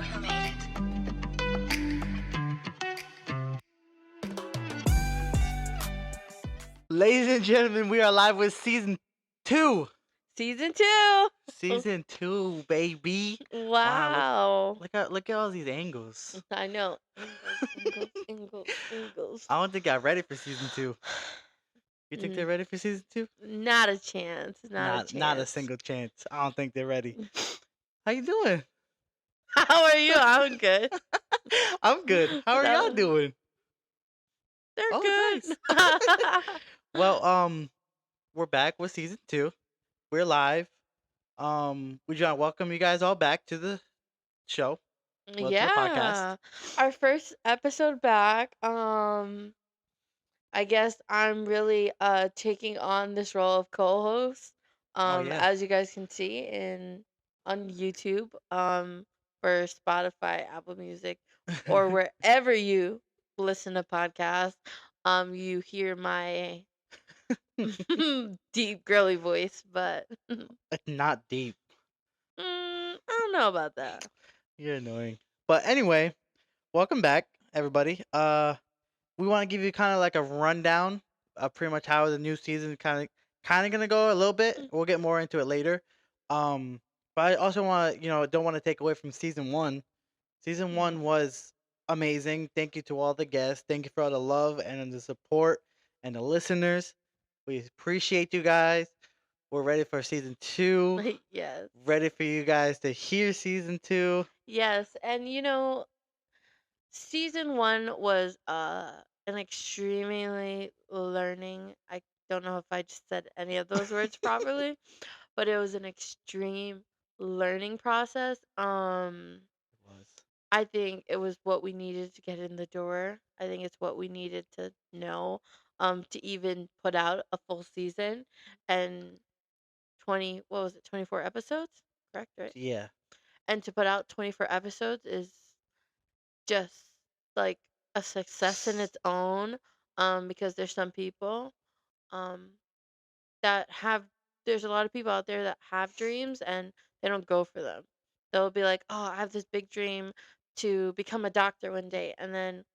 who made it. Ladies and gentlemen, we are live with season 2. Season 2. Season 2, baby. Wow. Look at all these angles. I know. Angles. I don't think I'm ready for season 2. You think they're ready for season 2? Not a chance. Not a single chance. I don't think they're ready. How you doing? How are you? I'm good. I'm good. How are y'all doing? They're Oh, good. nice. Well, we're back with season 2. We're live. We want to welcome you guys all back to the show. To the podcast. Our first episode back. I guess I'm really taking on this role of co-host. Yeah. As you guys can see on YouTube, for Spotify, Apple Music, or wherever you listen to podcasts, you hear my deep girly voice, but It's not deep. I don't know about that. You're annoying. But anyway, welcome back, everybody. We want to give you kind of like a rundown of pretty much how the new season kind of gonna go a little bit. We'll get more into it later. But I also want to, don't want to take away from season 1. Season 1 was amazing. Thank you to all the guests. Thank you for all the love and the support and the listeners. We appreciate you guys. We're ready for season 2. Yes. Ready for you guys to hear season 2. Yes, and season 1 was an extremely learning. I don't know if I just said any of those words properly, but it was an extreme learning process. It was. I think it was what we needed to get in the door. I think it's what we needed to know to even put out a full season and 24 episodes? Correct, right? Yeah. And to put out 24 episodes is just like a success in its own, because there's some people um that have there's a lot of people out there that have dreams and they don't go for them. They'll be like, "Oh, I have this big dream to become a doctor one day." And then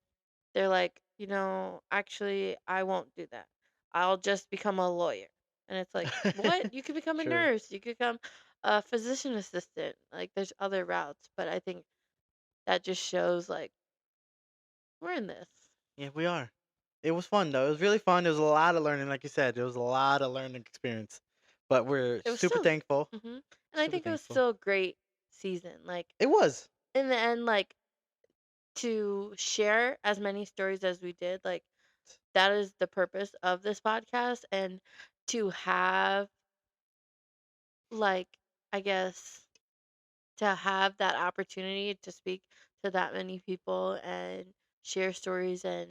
they're like, "Actually, I won't do that. I'll just become a lawyer." And it's like, "What? You could become a True. nurse. You could become a physician assistant. Like there's other routes." But I think that just shows like we're in this. Yeah, we are. It was fun though. It was really fun. There was a lot of learning, like you said. There was a lot of learning experience. But we're It was super still thankful. And I Super think it was thankful. still a great season. Like It was. in the end, like to share as many stories as we did, like that is the purpose of this podcast, and to have like I guess to have that opportunity to speak to that many people and share stories and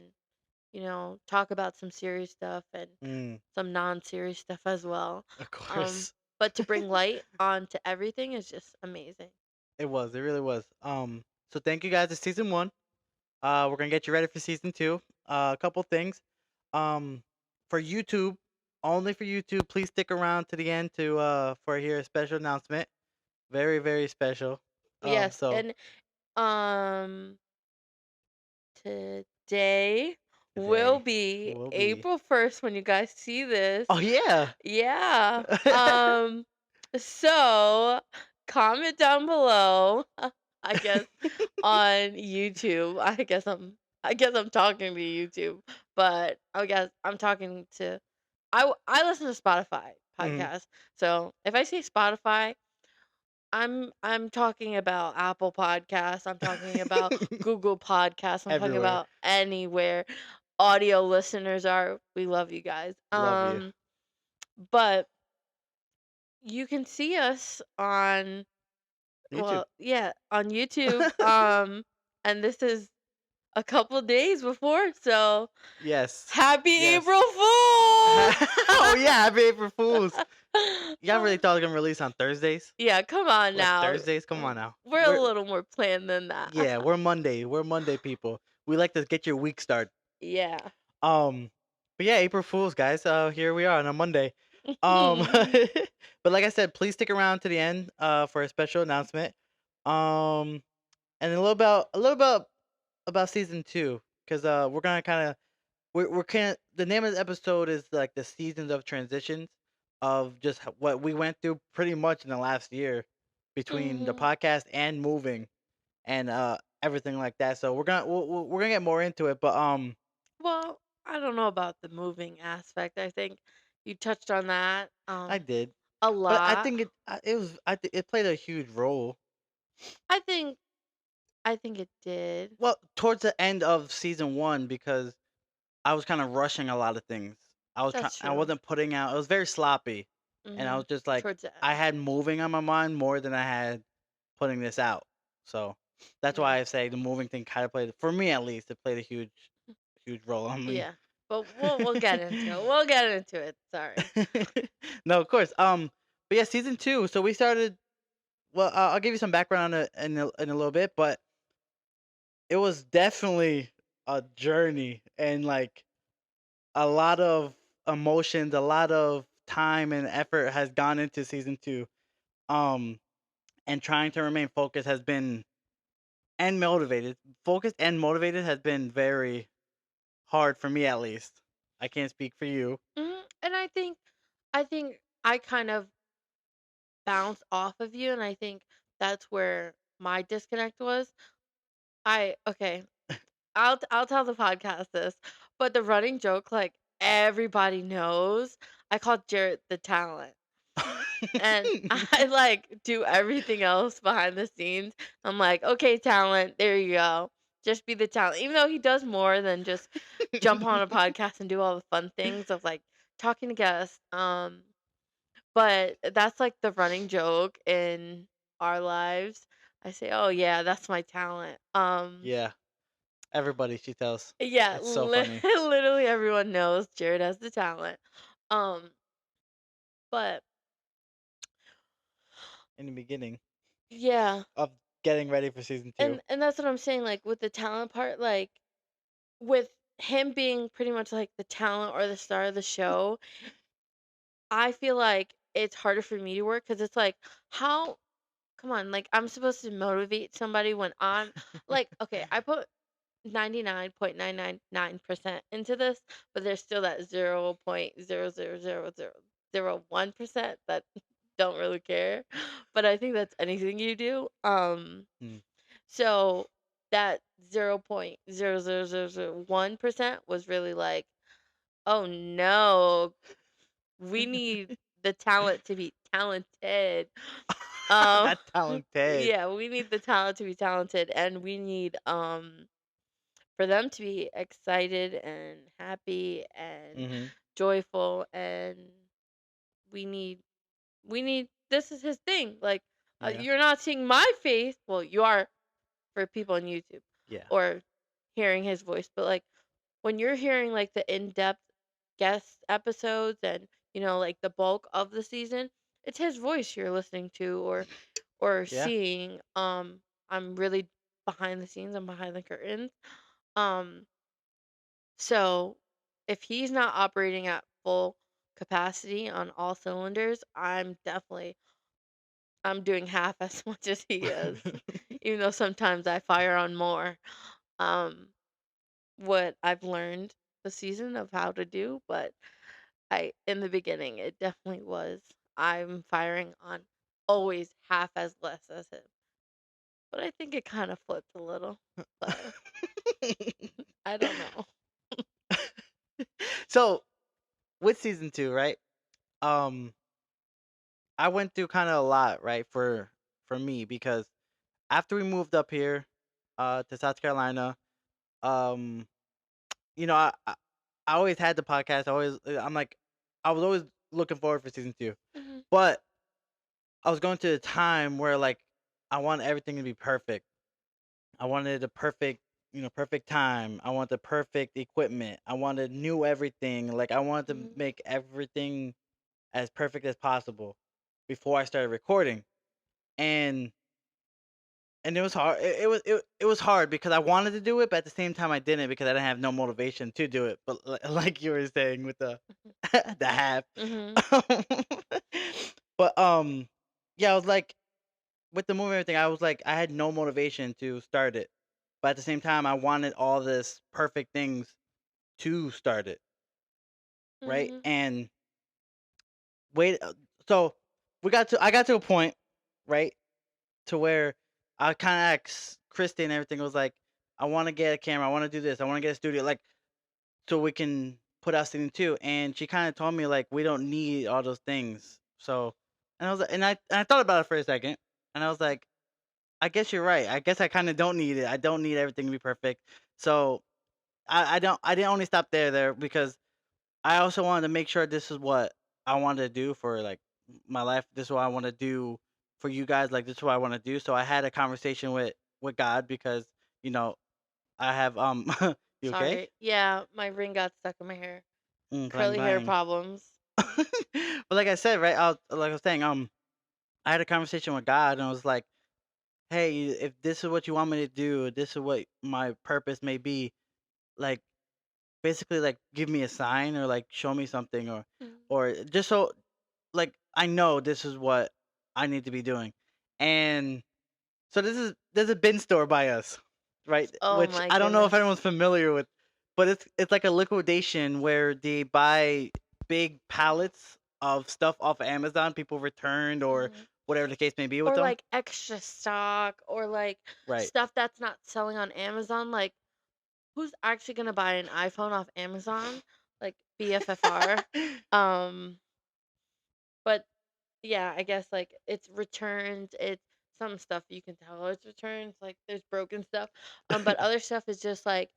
talk about some serious stuff and some non-serious stuff as well. Of course. But to bring light onto everything is just amazing. It was. It really was. So thank you guys to season 1. We're gonna get you ready for season 2. A couple things. For YouTube, only for YouTube, please stick around to the end for here a special announcement. Very, very special. Yes, So and today will be April 1st when you guys see this. Oh yeah. Yeah. So comment down below, I guess, on YouTube. I guess I'm talking to YouTube, but I guess I'm talking to I listen to Spotify podcasts. So if I say Spotify, I'm talking about Apple Podcasts. I'm talking about Google Podcasts. I'm talking Everywhere. about anywhere audio listeners are. We love you guys. Love you. But you can see us on YouTube. on YouTube. And this is a couple days before, so Yes. happy Yes. April Fools! Oh yeah, happy April Fools. Y'all really thought it was gonna release on Thursdays? Yeah, come on Like now. Thursdays? Come on now. We're a little more planned than that. Yeah, we're Monday. We're Monday people. We like to get your week started. Yeah. But yeah, April Fools, guys. Here we are on a Monday. But like I said, please stick around to the end for a special announcement. and a little about season 2, because we're gonna kind of we're kind of the name of the episode is like the seasons of transitions of just what we went through pretty much in the last year between the Mhm. podcast and moving and everything like that. So we're gonna get more into it, but Well, I don't know about the moving aspect. I think you touched on that I did, a but I lot. think it played a huge role. I think I think it did. Well, towards the end of season 1, because I was kind of rushing a lot of things. That's I true. wasn't putting out. It was very sloppy, and I was Mhm. just like, Towards the I end. had moving on my mind more than I had putting this out. So that's Yeah. why I say the moving thing kind of played, for me at least, it played a huge role on me. Yeah. But we'll get into it. We'll get into it. Sorry. No, of course. But yeah, season 2. So we started. Well, I'll give you some background on it in a little bit, but it was definitely a journey and like a lot of emotions, a lot of time and effort has gone into season 2. Um, and trying to remain focused has been and motivated. Focused and motivated has been very hard for me at least. I can't speak for you. And I think I kind of bounce off of you, and I think that's where my disconnect was. I okay. I'll tell the podcast this, but the running joke, like, everybody knows, I call Jarrett the talent, and I, like, do everything else behind the scenes. I'm like, "Okay, talent, there you go. Just be the talent." Even though he does more than just jump on a podcast and do all the fun things of, like, talking to guests, but that's, like, the running joke in our lives. I say, "Oh, yeah, that's my talent." Yeah, everybody she tells. Yeah, It's so funny literally everyone knows Jared has the talent. Um, but in the beginning yeah, of getting ready for season 2. and that's what I'm saying. Like with the talent part, like with him being pretty much like the talent or the star of the show, I feel like it's harder for me to work because it's like, how? Come on, like I'm supposed to motivate somebody when I'm like, okay, I put 99.999% into this, but there's still that 0.0000001% that don't really care. But I think that's anything you do. Mm, So that 0.00001% was really like, oh no, we need the talent to be talented. Um, that talented. yeah, we need the talent to be talented, and we need for them to be excited and happy and Mhm. joyful, and we need this is his thing, like, Yeah. you're not seeing my face, well, you are for people on YouTube Yeah. or hearing his voice, but like when you're hearing like the in-depth guest episodes and like the bulk of the season, it's his voice you're listening to or Yeah. seeing. I'm really behind the scenes, I'm behind the curtains. um So, if he's not operating at full capacity on all cylinders, I'm doing half as much as he is. Even though sometimes I fire on more. Um what I've learned this season of how to do, but I in the beginning it definitely was. I'm firing on always half as less as him. But I think it kind of flipped a little. But I don't know. So with season 2, right? Um, I went through kind of a lot, right, for me because after we moved up here, to South Carolina, um, you know, I always had the podcast. I'm like, I was always looking forward for season 2, Mhm. but I was going to a time where like I want everything to be perfect. I wanted the perfect, perfect time. I want the perfect equipment. I wanted new everything. Like I wanted to Mhm. make everything as perfect as possible before I started recording. And it was hard. It was hard because I wanted to do it, but at the same time I didn't because I didn't have no motivation to do it. But like you were saying with the the half. Mhm. But yeah, I was like with the movie and everything, I was like, I had no motivation to start it, but at the same time, I wanted all this perfect things to start it, right? Mhm. And wait, so I got to a point, right, to where I kind of asked Christy and everything. Was like, I want to get a camera, I want to do this, I want to get a studio, like, so we can put out something too. And she kind of told me like, we don't need all those things. So, and I was like, and I thought about it for a second, and I was like, I guess you're right. I guess I kind of don't need it. I don't need everything to be perfect. So I didn't only stop there because I also wanted to make sure this is what I wanted to do for like my life. This is what I want to do for you guys. Like this is what I want to do. So I had a conversation with God because you know I have you okay? Sorry. Yeah, my ring got stuck in my hair. Clang Curly hair clang. problems. But like I said, right? Like I was saying, I had a conversation with God and I was like, hey, if this is what you want me to do, this is what my purpose may be. Like basically, like give me a sign or like show me something Mm. or just so like I know this is what I need to be doing. And so there's a bin store by us, right? Oh Which my I don't know if goodness. anyone's familiar with, but it's like a liquidation where they buy big pallets of stuff off of Amazon, people returned or Mhm. whatever the case may be with Or them. like extra stock or like Right. stuff that's not selling on Amazon. Like, who's actually gonna buy an iPhone off Amazon? Like BFFR. Um, but yeah, I guess like it's returns. It's some stuff you can tell it's returns. Like there's broken stuff. But other stuff is just like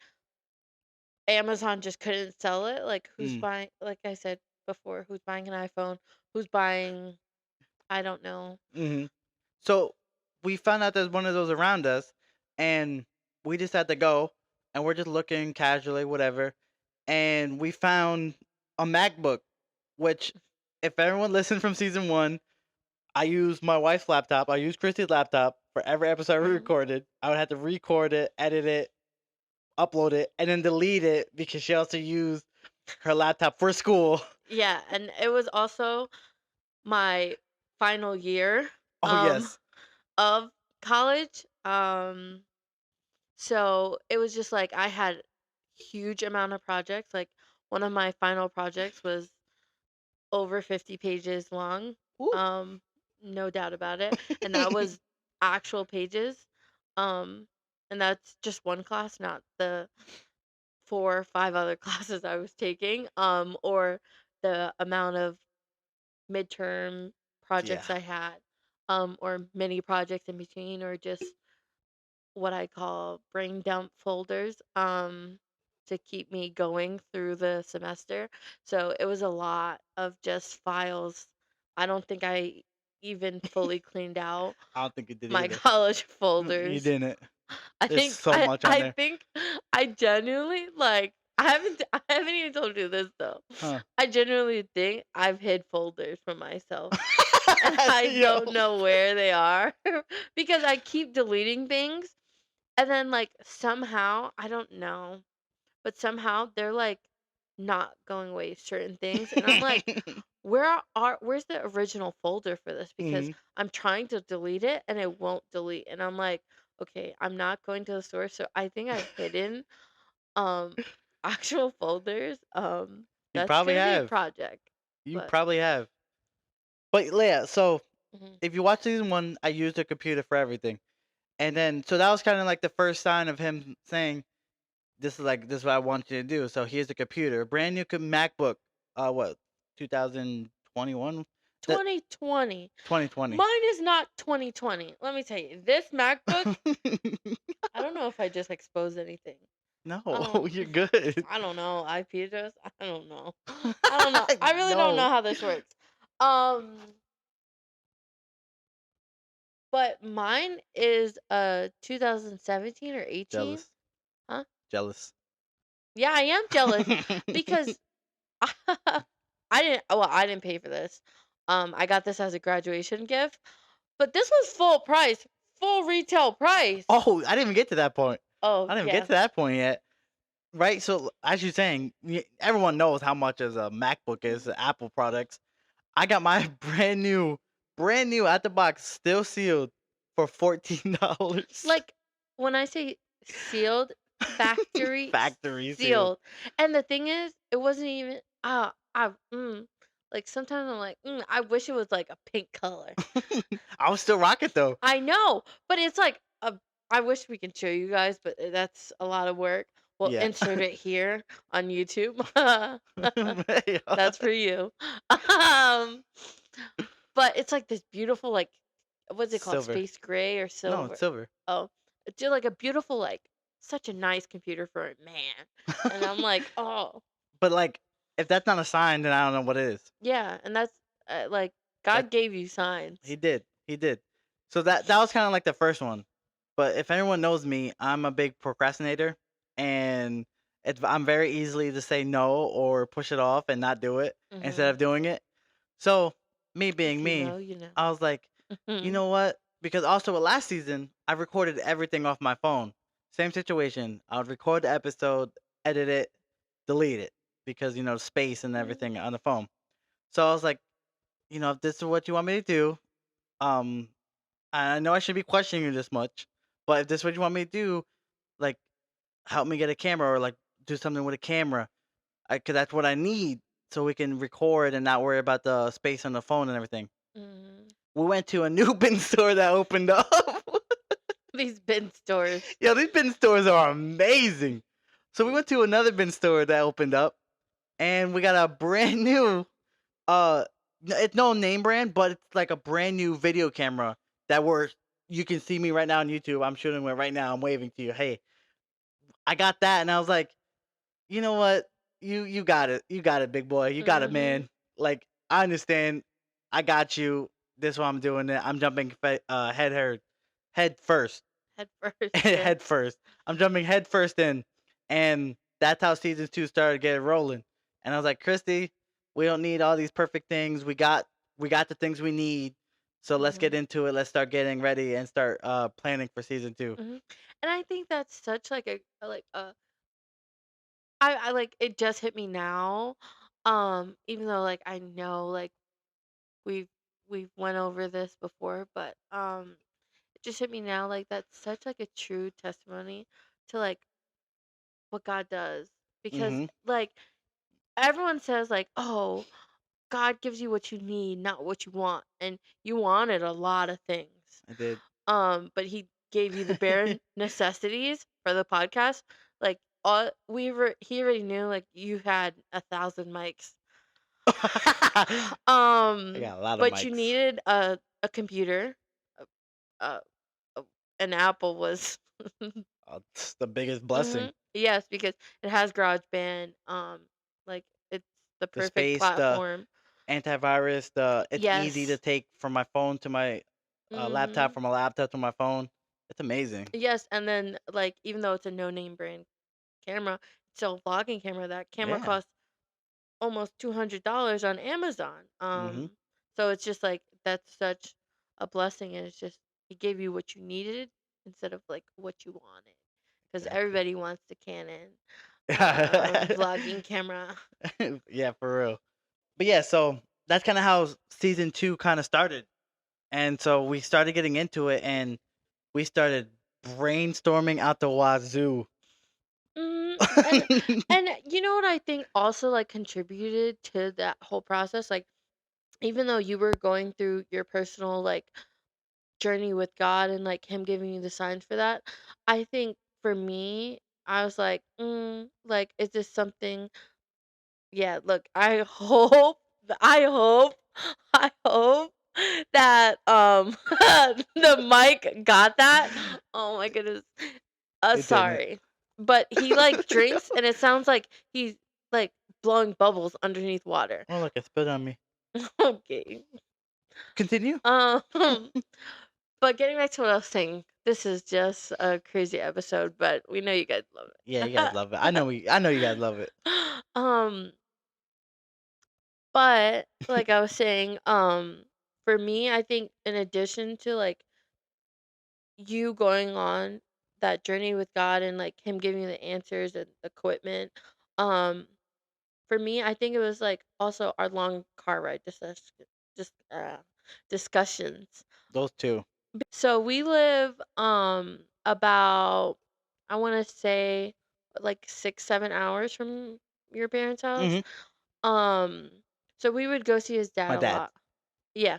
Amazon just couldn't sell it. Like who's Mm. buying? Like I said before, who's buying an iPhone? Who's buying? I don't know. hmm So we found out there's one of those around us, and we just had to go, and we're just looking casually, whatever, and we found a MacBook, which, if everyone listened from season one, I used my wife's laptop. I used Christy's laptop for every episode we Mhm. recorded. I would have to record it, edit it, upload it, and then delete it because she also used her laptop for school. Yeah, and it was also my final year Oh um yes. of college. So it was just like I had huge amount of projects. Like one of my final projects was over 50 pages long. Ooh. Um no doubt about it. And that was actual pages. Um and that's just one class, not the 4 or 5 other classes I was taking, or the amount of midterm Yeah. projects I had, or mini projects in between, or just what I call brain dump folders, to keep me going through the semester. So it was a lot of just files. I don't think I even fully cleaned out I don't think you did my either. college You folders. didn't. I There's think so much on I there. think I genuinely like I haven't even told you this though. Huh. I genuinely think I've hid folders from myself and I Yo. don't know where they are because I keep deleting things and then like somehow, I don't know, but somehow they're like not going away certain things and I'm like, where's the original folder for this? Because Mhm. I'm trying to delete it and it won't delete. And I'm like, okay, I'm not going to the source. So I think I've hidden um actual folders. You That's probably gonna be a have. project. You But probably have. But yeah, so mhm. if you watch season one, I used a computer for everything. And then so that was kind of like the first sign of him saying, this is what I want you to do. So here's the computer. Brand new MacBook. What, 2021? That 2020. 2020. Mine is not 2020. Let me tell you, this MacBook, I don't know if I just exposed anything. No, Um, you're good. I don't know. IP address? I don't know. I don't know. I really don't No. know how this works. Um, but mine is 2017 or 18. Jealous. Huh? Jealous. Yeah, I am jealous because I didn't pay for this. I got this as a graduation gift, but this was full price, full retail price. Oh, I didn't even get to that point. Oh, I didn't even get yeah. to that point yet. Right? So, as you're saying, everyone knows how much as a MacBook is, Apple products. I got my brand new out the box, still sealed, for $14. Like when I say sealed, factory Factory sealed. sealed. And the thing is, it wasn't even like sometimes I'm like, I wish it was like a pink color. I would still rock it though. I know, but it's like I wish we can show you guys, but that's a lot of work. We'll Yeah. insert it here on YouTube. Yeah. That's for you. Um, but it's like this beautiful, like, what's it called? Silver. Space gray or No, silver? it's silver. Oh, it's just like a beautiful, like, such a nice computer for a man. And I'm like, oh, But like, if that's not a sign, then I don't know what is. yeah. And that's like, That God gave you signs. he did. He did. So that was kind of like the first one. But if anyone knows me, I'm a big procrastinator, and I'm very easily to say no or push it off and not do it instead Mm-hmm. of doing it. So me If being you me, know, you I know. was like, you know what? Because also with last season, I recorded everything off my phone. Same situation. I would record the episode, edit it, delete it because space and everything on the phone. So I was like, if this is what you want me to do, um, I know I should be questioning you this much, but if this is what you want me to do, like help me get a camera or like do something with a camera, because that's what I need so we can record and not worry about the space on the phone and everything. Mm. We went to a new bin store that opened up. These bin stores. Yo, these bin stores are amazing. So we went to another bin store that opened up, and we got a brand new, it's no name brand, but it's like a brand new video camera that you can see me right now on YouTube. I'm shooting it right now. I'm waving to you. Hey, I got that, and I was like, you know what? You got it. You got it, big boy. You got it, Mm-hmm. man. Like I understand. I got you. This is why I'm doing it. I'm jumping head first. Head first. Head first. I'm jumping head first in, and that's how season 2 started getting rolling. And I was like, Christy, we don't need all these perfect things. We got the things we need. So let's get Mm-hmm. into it. Let's start getting ready and start planning for season 2. Mm-hmm. And I think that's such like I like it just hit me now. Even though like I know like we've we've went over this before, but it just hit me now like that's such like a true testimony to like what God does. Because Mhm. like everyone says like, "Oh, God gives you what you need, not what you want." And you wanted a lot of things. I did. But he gave you the bare necessities for the podcast. Like all he already knew like you had 1,000 mics. I got a lot of But you mics. needed a computer. Uh, uh, an Apple was It's the biggest hmm blessing. yes, because it has GarageBand. Like it's the The perfect space, the platform. antivirus, it's easy to Yes. take from my phone to my laptop, hmm from my laptop to my phone. It's amazing. Yes, and then like even though it's a no name brand camera, it's a vlogging camera. That camera Yeah. costs almost $200 on Amazon. Mhm. So it's just like that's such a blessing, and it's just he gave you what you needed instead of like what you wanted, because Exactly. everybody wants the Canon vlogging camera. Yeah, for real. But yeah, so that's kind of how season 2 kind of started. And so we started getting into it, and we started brainstorming out the wazoo. hmm and you know what I think also like contributed to that whole process, like even though you were going through your personal like journey with God and like him giving you the signs for that, I think for me, I was like, like, is this something? Yeah, look, I hope, I hope that the mic got that. Oh my goodness. It didn't. Sorry. But he like drinks and it sounds like he's like blowing bubbles underneath water. Oh, look, it spit on me. Okay. Continue. Um but getting back to what I was saying, this is just a crazy episode, but we know you guys love Yeah, you guys love it. I know you guys love it. it. But like I was saying, for me, I think in addition to like you going on that journey with God and like him giving you the answers and equipment, um, for me, I think it was like also our long car ride just discussions Those two. So we live about, I want to say, like 6-7 hours from your parents' house. Hmm. Um so we would go see his dad My a dad. lot. Yeah.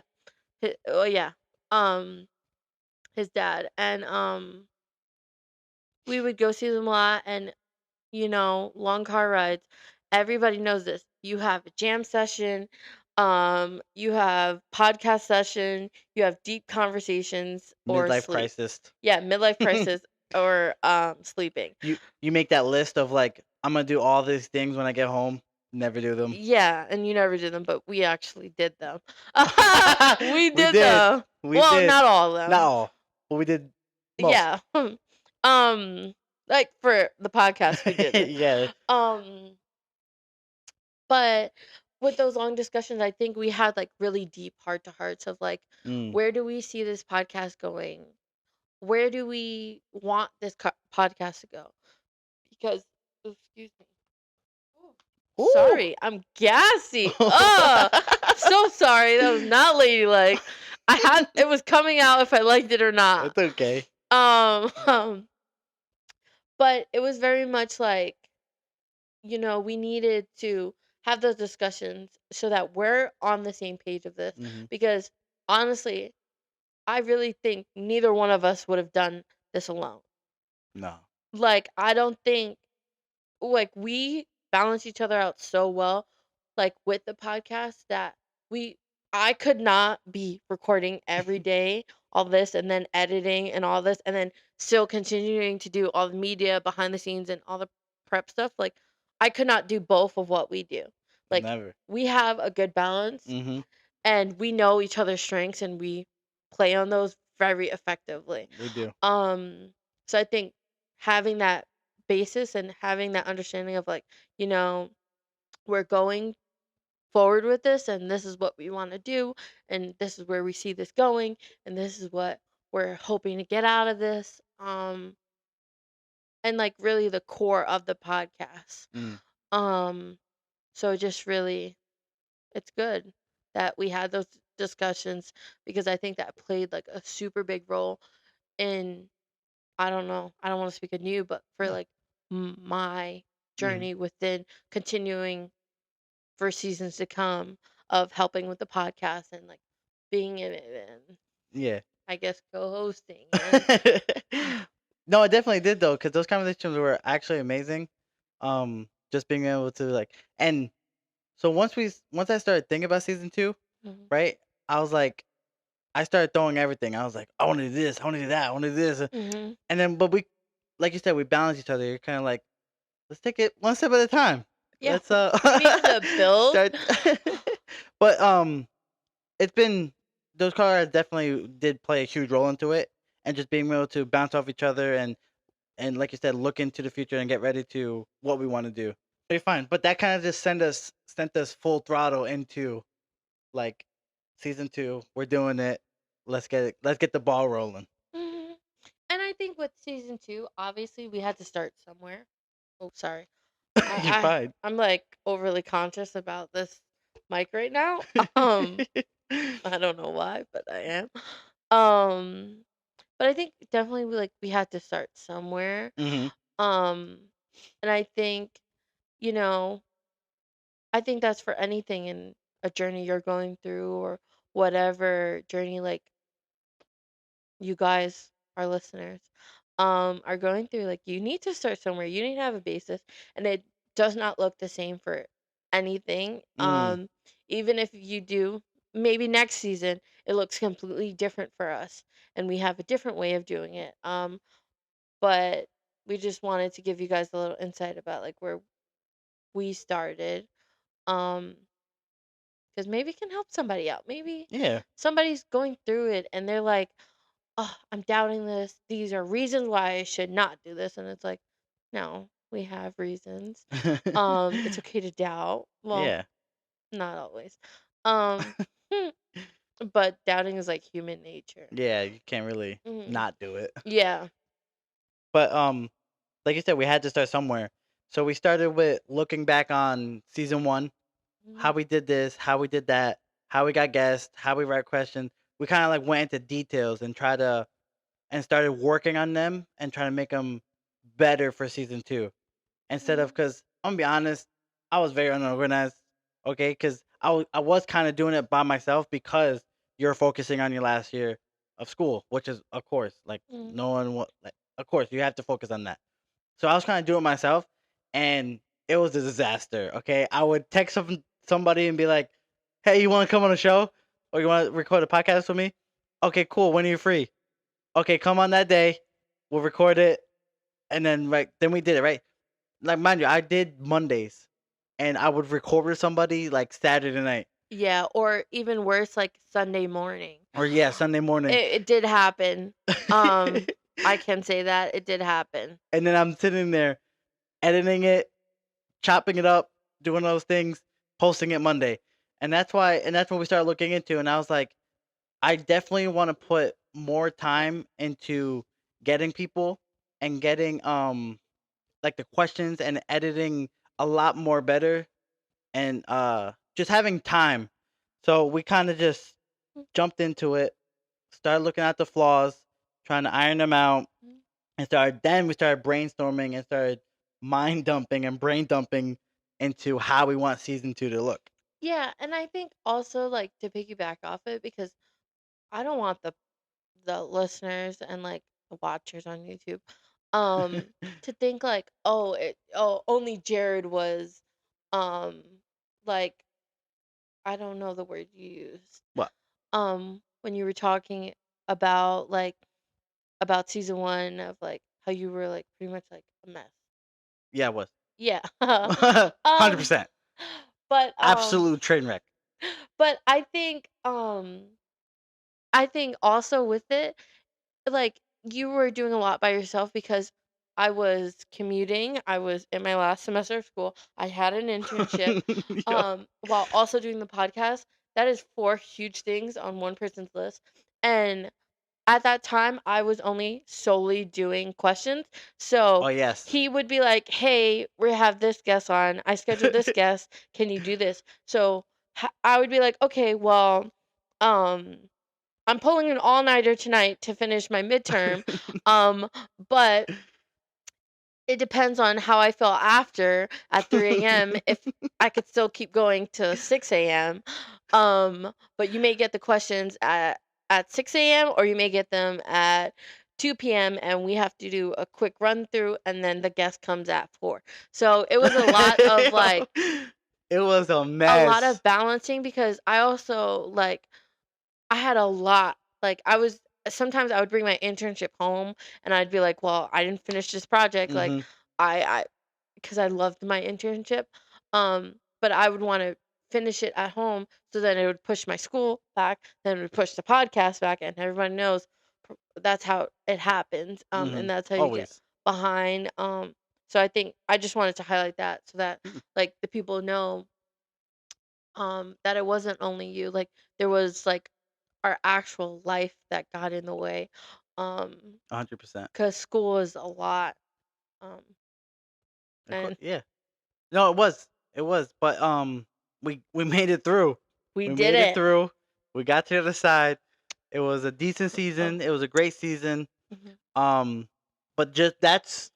Oh yeah. Um his dad, and we would go see them a lot, and long car rides. Everybody knows this. You have a jam session, you have podcast session, you have deep conversations or Midlife sleep. crisis. Yeah, midlife you crisis or sleeping. you make that list of like, I'm gonna do all these things when I get home. Never do them. Yeah, and you never did them, but we actually did them. We We did did. them. We Well, did. not all of Not them. all, but we did most. Yeah. um like for the podcast we did it. Yeah. Um But with those long discussions, I think we had like really deep heart to hearts of like, Mm. where do we see this podcast going? Where do we want this podcast to go? Because, oh, excuse me. Ooh, Ooh. sorry, I'm gassy. I'm so sorry. That was not ladylike. It was coming out if I liked it or not. It's okay. But it was very much like, we needed to have those discussions so that we're on the same page of this, Hmm. because honestly, I really think neither one of us would have done this alone. No. Like, I don't think, like, we balance each other out so well, like with the podcast, that we I could not be recording every day all this and then editing and all this and then still continuing to do all the media behind the scenes and all the prep stuff. Like, I could not do both of what we do. Like, Never. we have a good balance, Hmm. and we know each other's strengths, and we play on those very effectively. We do. So I think having that basis and having that understanding of like, you know, we're going forward with this, and this is what we want to do, and this is where we see this going, and this is what we're hoping to get out of this. And like really the core of the podcast. Mm. Um so just really, it's good that we had those discussions, because I think that played like a super big role in, I don't know, I don't want to speak of you, but for No. like my Hmm. journey within continuing for seasons to come of helping with the podcast and like being in it, and Yeah. I guess co-hosting and No, I definitely did though, because those conversations were actually amazing. Just being able to like, and so once I started thinking about season 2, Mhm, right? I was like, I started throwing everything. I was like, I want to do this, I want to do that, I want to do this, mhm. and then but we, like you said, we balance each other. You're kind of like, let's take it one step at a time. Yeah, Let's we needed to build. start. But it's been, those cards definitely did play a huge role into it, and just being able to bounce off each other and like you said, look into the future and get ready to what we want to do. Pretty fine, but that kind of just sent us full throttle into like season 2. We're doing it. Let's get the ball rolling. Mhm. And I think with season 2, obviously we had to start somewhere. Oh, sorry. You're I, I fine. I'm like overly conscious about this mic right now. I don't know why, but I am. Um, but I think definitely we had to start somewhere. Hmm. Um, and I think, you know, I think that's for anything in a journey you're going through, or whatever journey like you guys, our listeners, are going through. Like, you need to start somewhere. You need to have a basis, and it does not look the same for anything. Mm. Even if you do, maybe next season it looks completely different for us, and we have a different way of doing it. But we just wanted to give you guys a little insight about like where we started. Um, because maybe it can help somebody out. Maybe Yeah. somebody's going through it and they're like, oh, I'm doubting this. These are reasons why I should not do this. And it's like, no, we have reasons. It's okay to doubt. Well, Yeah. not always. Um, but doubting is like human nature. Yeah. You can't really Hmm. not do it. Yeah. But like you said, we had to start somewhere. So we started with looking back on season 1, how Mhm. we did this, how we did that, how we got guests, how we write questions. we kind of like went into details and started working on them and trying to make them better for season 2 instead of Mhm. because I'm gonna be honest, I was very unorganized. Okay, because I was kind of doing it by myself because you're focusing on your last year of school, which is of course like Mhm. no one like of course you have to focus on that. So I was trying to do it myself, and it was a disaster. Okay, I would text somebody and be like, "Hey, you want to come on a show, or you want to record a podcast with me? Okay, cool. When are you free? Okay, come on that day. We'll record it, and then we did it right. Like mind you, I did Mondays, and I would record with somebody like Saturday night, Yeah, or even worse, like Sunday morning. or yeah, Sunday morning. It did happen. Um, I can say that it did happen. And then I'm sitting there editing it, chopping it up, doing those things, posting it Monday. And that's what we started looking into. And I was like, I definitely want to put more time into getting people and getting like the questions and editing a lot more better and just having time. So we kind of just jumped into it, started looking at the flaws, trying to iron them out, Mhm. and we started brainstorming and started mind dumping and brain dumping into how we want season 2 to look. Yeah, and I think also like to piggyback off it because I don't want the listeners and like the watchers on YouTube to think like only Jared was um like I don't know the word you used What? when you were talking about like about season 1 of like how you were like pretty much like a mess. Yeah, it was. Yeah. um 100%. but Absolute train wreck. but I think also with it like you were doing a lot by yourself because I was commuting. I was in my last semester of school. I had an internship Yo. while also doing the podcast. That is 4 huge things on one person's list. And at that time, I was only solely doing questions. Oh, So yes. he would be like, "Hey, we have this guest on. I scheduled this guest. Can you do this?" So I would be like, "Okay, well, um, I'm pulling an all-nighter tonight to finish my midterm. Um, but it depends on how I feel after at 3 a.m. if I could still keep going to 6 a.m. But you may get the questions at 6 a.m. or you may get them at 2 p.m. and we have to do a quick run through and then the guest comes at 4. So it was a lot of Yo. It was a a lot mess. of balancing because I also like I had a lot. Like I was sometimes I would bring my internship home and I'd be like, "Well, I didn't finish this project." Like Hmm. I because I loved my internship. But I would want to finish it at home so then it would push my school back, then it would push the podcast back and everyone knows that's how it happens. Hmm. And that's how you get Always. behind. So I think I just wanted to highlight that so that like the people know that it wasn't only you like there was like our actual life that got in the way um 100%. because school is a lot um Of course, and yeah. No, it was. It was. But we made it through. we We did made it it. through. We got to the other side. It was a decent Oh, season. It was a great season. mhm. Um, but just that's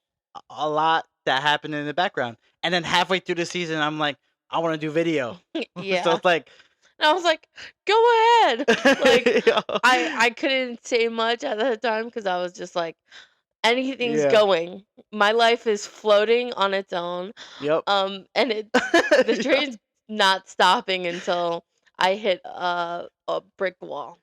a lot that happened in the background. And then halfway through the season, I'm like, I want to do video. So Yeah, it's like, and I was like, go ahead. Like yo, I couldn't say much at that time because I was just like anything's yeah, going, my life is floating on its own. yep. And it the Yeah. train's not stopping until I hit a brick wall.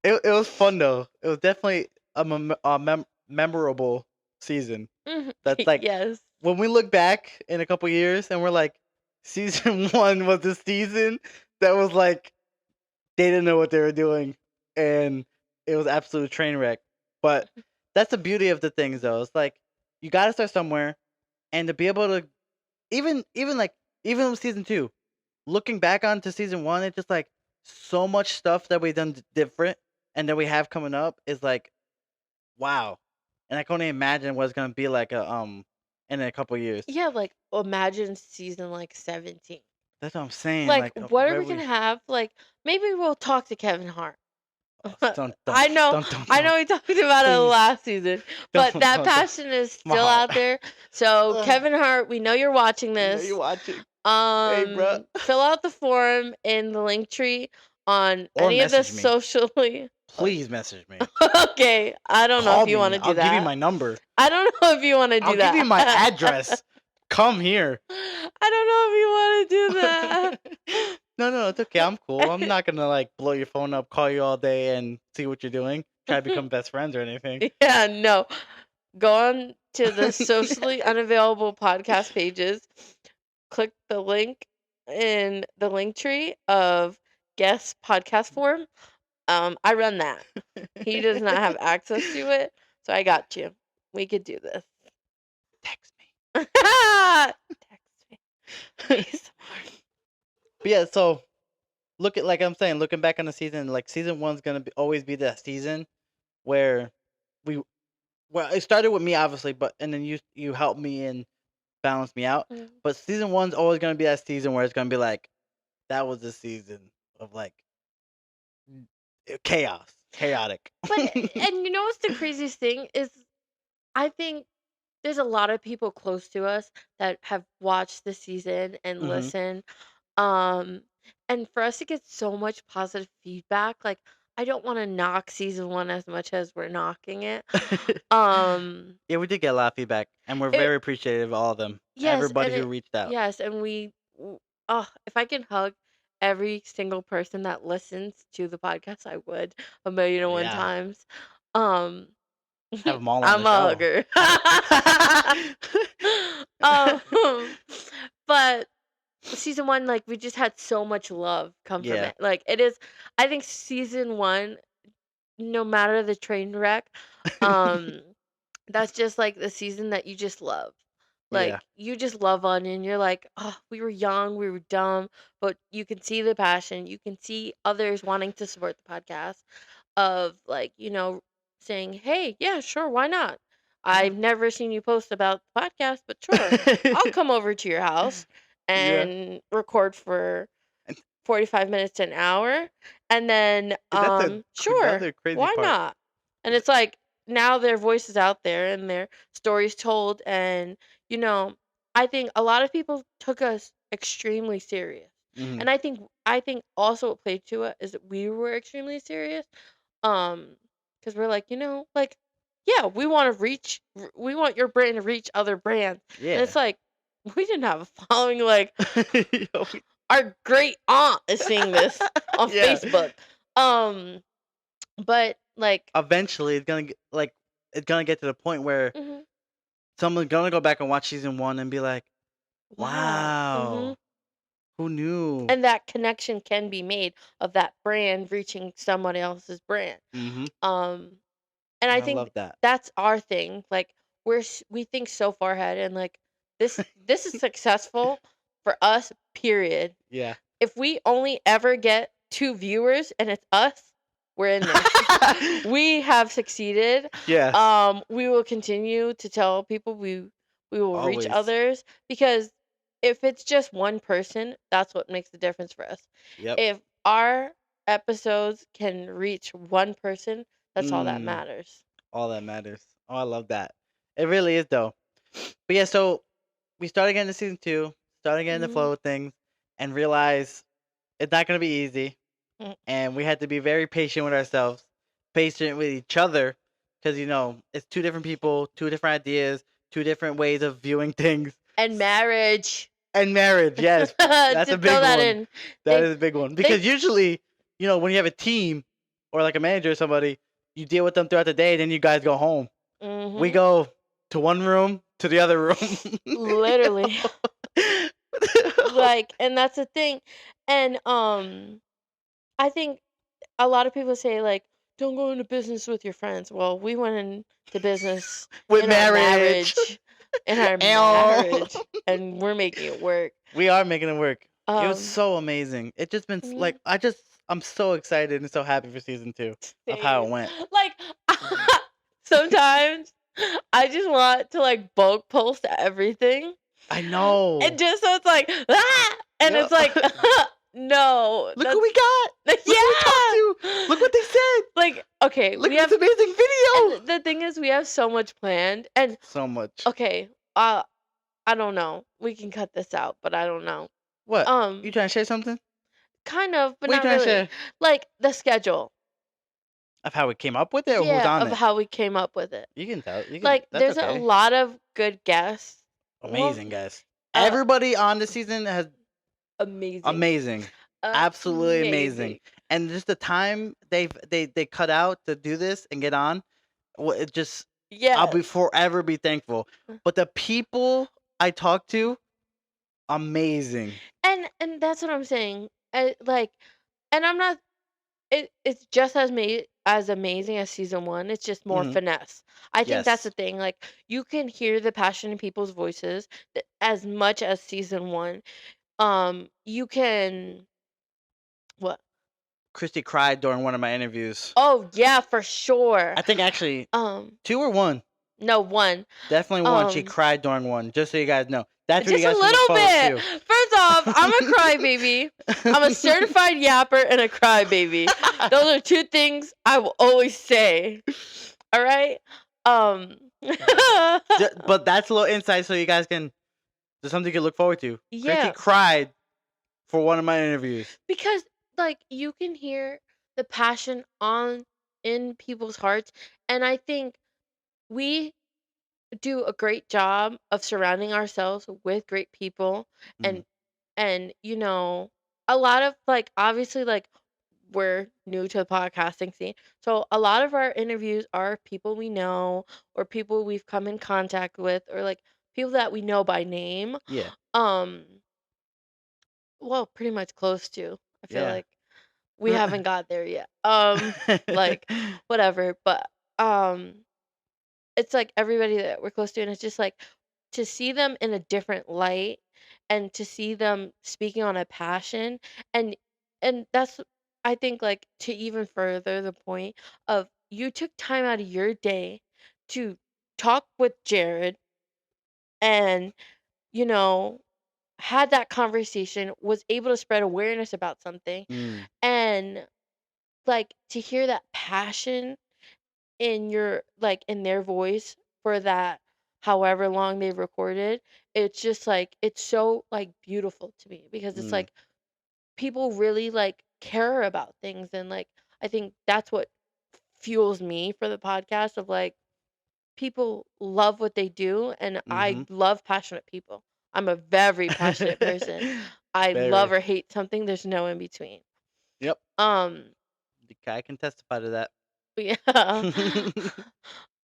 It was fun though. It was definitely a memorable season. Mhm. That's like Yes. when we look back in a couple years and we're like, season 1 was the season that was like they didn't know what they were doing, and it was absolute train wreck. But that's the beauty of the things, though. It's like you got to start somewhere, and to be able to even with season 2, looking back onto season 1, it's just like so much stuff that we done different and that we have coming up is like wow, and I can only imagine what it's gonna be like in a couple years. Yeah, like imagine season like 17. That's what I'm saying. Like Like what are where we gonna we have? Like maybe we'll talk to Kevin Hart. Don't, I know, don't. I know we talked about it Please. last season, but Don't, that don't. passion is My still heart. out there. So Ugh. Kevin Hart, we know you're watching You know this. you're watching. bruh. Fill out the form in the link tree on Or any of the message me. socially. Please message me. Okay, I don't know Call if you me. want to do I'll that. give you my number. I don't know if you want to do I'll that. give you my address. Come here. I don't know if you want to do that. No, it's okay. I'm cool. I'm not gonna like blow your phone up, call you all day, and see what you're doing. Try to become best friends or anything. Yeah, no. Go on to the socially unavailable podcast pages. Click the link in the link tree of guest podcast form. I run that. He does not have access to it, so I got you. We could do this. Text me. Text me. Please. But yeah, so like I'm saying, looking back on the season, like season 1's gonna always be that season where it started with me obviously, but and then you helped me and balance me out. Mm. But season 1's always gonna be that season where it's gonna be like, that was the season of like chaotic. But and you know what's the craziest thing is, I think there's a lot of people close to us that have watched the season and Mhm. listen. And for us to get so much positive feedback, like I don't want to knock season 1 as much as we're knocking it. Um, Yeah, we did get a lot of feedback, and we're It- very appreciative of all of them. Yes, Everybody and who reached out. yes, and if I can hug every single person that listens to the podcast, I would 1,000,001 Yeah. times. Um, Have them all on I'm a the hugger. But season 1, like we just had so much love come from Yeah. it. Like it is, I think season 1, no matter the train wreck, that's just like the season that you just love. Like Yeah. you just love on, and you're like, oh, we were young, we were dumb, but you can see the passion. You can see others wanting to support the podcast, of like, saying, hey, yeah, sure, why not? I've never seen you post about the podcast, but sure, I'll come over to your house Yeah. and record for And- 45 minutes to an hour, and then sure, That's a crazy why part. not? And it's like now their voice is out there and their stories told, and I think a lot of people took us extremely serious, Mhm. and I think also what played to it is that we were extremely serious, because we're like, like, yeah, we want your brand to reach other brands, and Yeah. it's like we didn't have a following. Like Yo, our great aunt is seeing this on Yeah. Facebook. But like, Eventually, it's gonna get to the point where mhm, someone's gonna go back and watch season 1 and be like, wow, "Wow, mhm. who knew?" And that connection can be made of that brand reaching someone else's brand. Mm-hmm. And I I think love that. that's our thing. Like we think so far ahead, and like this is successful for us. Period. Yeah. If we only ever get 2 viewers and it's us, we're in there. We have succeeded. Yeah. We will continue to tell people we will Always. reach others, because if it's just one person, that's what makes the difference for us. Yep. If our episodes can reach one person, that's all that Mm. matters. All that matters. Oh, I love that. It really is though. But yeah, so we started getting to season 2, started getting the Mhm. flow of things, and realized it's not gonna be easy. Mm. And we had to be very patient with ourselves, patient with each other, because it's 2 different people, 2 different ideas, 2 different ways of viewing things, And marriage. and marriage. Yes, that's To a big throw that one. in. That They- is a big one because usually, when you have a team or like a manager or somebody, you deal with them throughout the day, then you guys go home. Mhm. We go to one room to the other room. Literally. Like, and that's the thing. And I think a lot of people say, like, don't go into business with your friends. Well, we went into business with in our marriage. in our Ow. marriage, and we're making it work. We are making it work. It was Um, so amazing. It just been mhm. like I'm so excited and so happy for season 2 of how it Same. went. Like, sometimes I just want to like bulk post everything, I know. and just so it's like, and Yep. it's like No, Look who we got. Look who we talked to. Look what they said. Like, okay, Look we at have, this amazing video. and the thing is, we have so much planned, and So much. okay, I don't know. We can cut this out, but I don't know. What? You Um, trying to share something? kind of, but What you not trying to really. share? Like the schedule, Of how we came up with it or who's yeah, on of it? how we came up with it. You can tell. You can. Like, That's there's a okay. lot of good guests. Well, Amazing, guys. uh, Everybody on this season has amazing, amazing. Absolutely amazing. And just the time they cut out to do this and get on, it just Yeah, I'll be forever be thankful. But the people I talked to, amazing. and that's what I'm saying. Like, and I'm not. It's just as amazing as season one. It's just more Mhm. finesse. I think that's the Yes. thing. Like, you can hear the passion in people's voices as much as season one. You can what? Christy cried during one of my interviews. Oh yeah, for sure. I think actually Um, 2 or 1. no, one. Definitely 1. She Um, cried during one. Just so you guys know. That's what you just a guys can look little forward bit. First off, I'm a crybaby. I'm a to. certified yapper and a crybaby. Those are two things I will always say. All right. Um. But that's a little insight so you guys can. There's something you can look forward to. Christy Yeah, cried for one of my interviews. because like you can hear the passion in people's hearts, and I think we do a great job of surrounding ourselves with great people, Mm. and a lot of, like, obviously, like, we're new to the podcasting scene, so a lot of our interviews are people we know or people we've come in contact with, or like people that we know by name. Yeah. um well, pretty much close to. I feel Yeah. like we haven't got there yet. Like, whatever, but um it's like everybody that we're close to, and it's just like to see them in a different light, and to see them speaking on a passion, and that's, I think, like, to even further the point of, you took time out of your day to talk with Jared, and you know had that conversation, was able to spread awareness about something, Mm. and like to hear that passion in their voice for that however long they've recorded. It's just like, it's so, like, beautiful to me, because it's Mm. like people really, like, care about things, and like I think that's what fuels me for the podcast, of like, people love what they do, and I Mhm. love passionate people. I'm a very passionate person. I love Very. or hate something, there's no in between. Yep. um I can testify to that. yeah.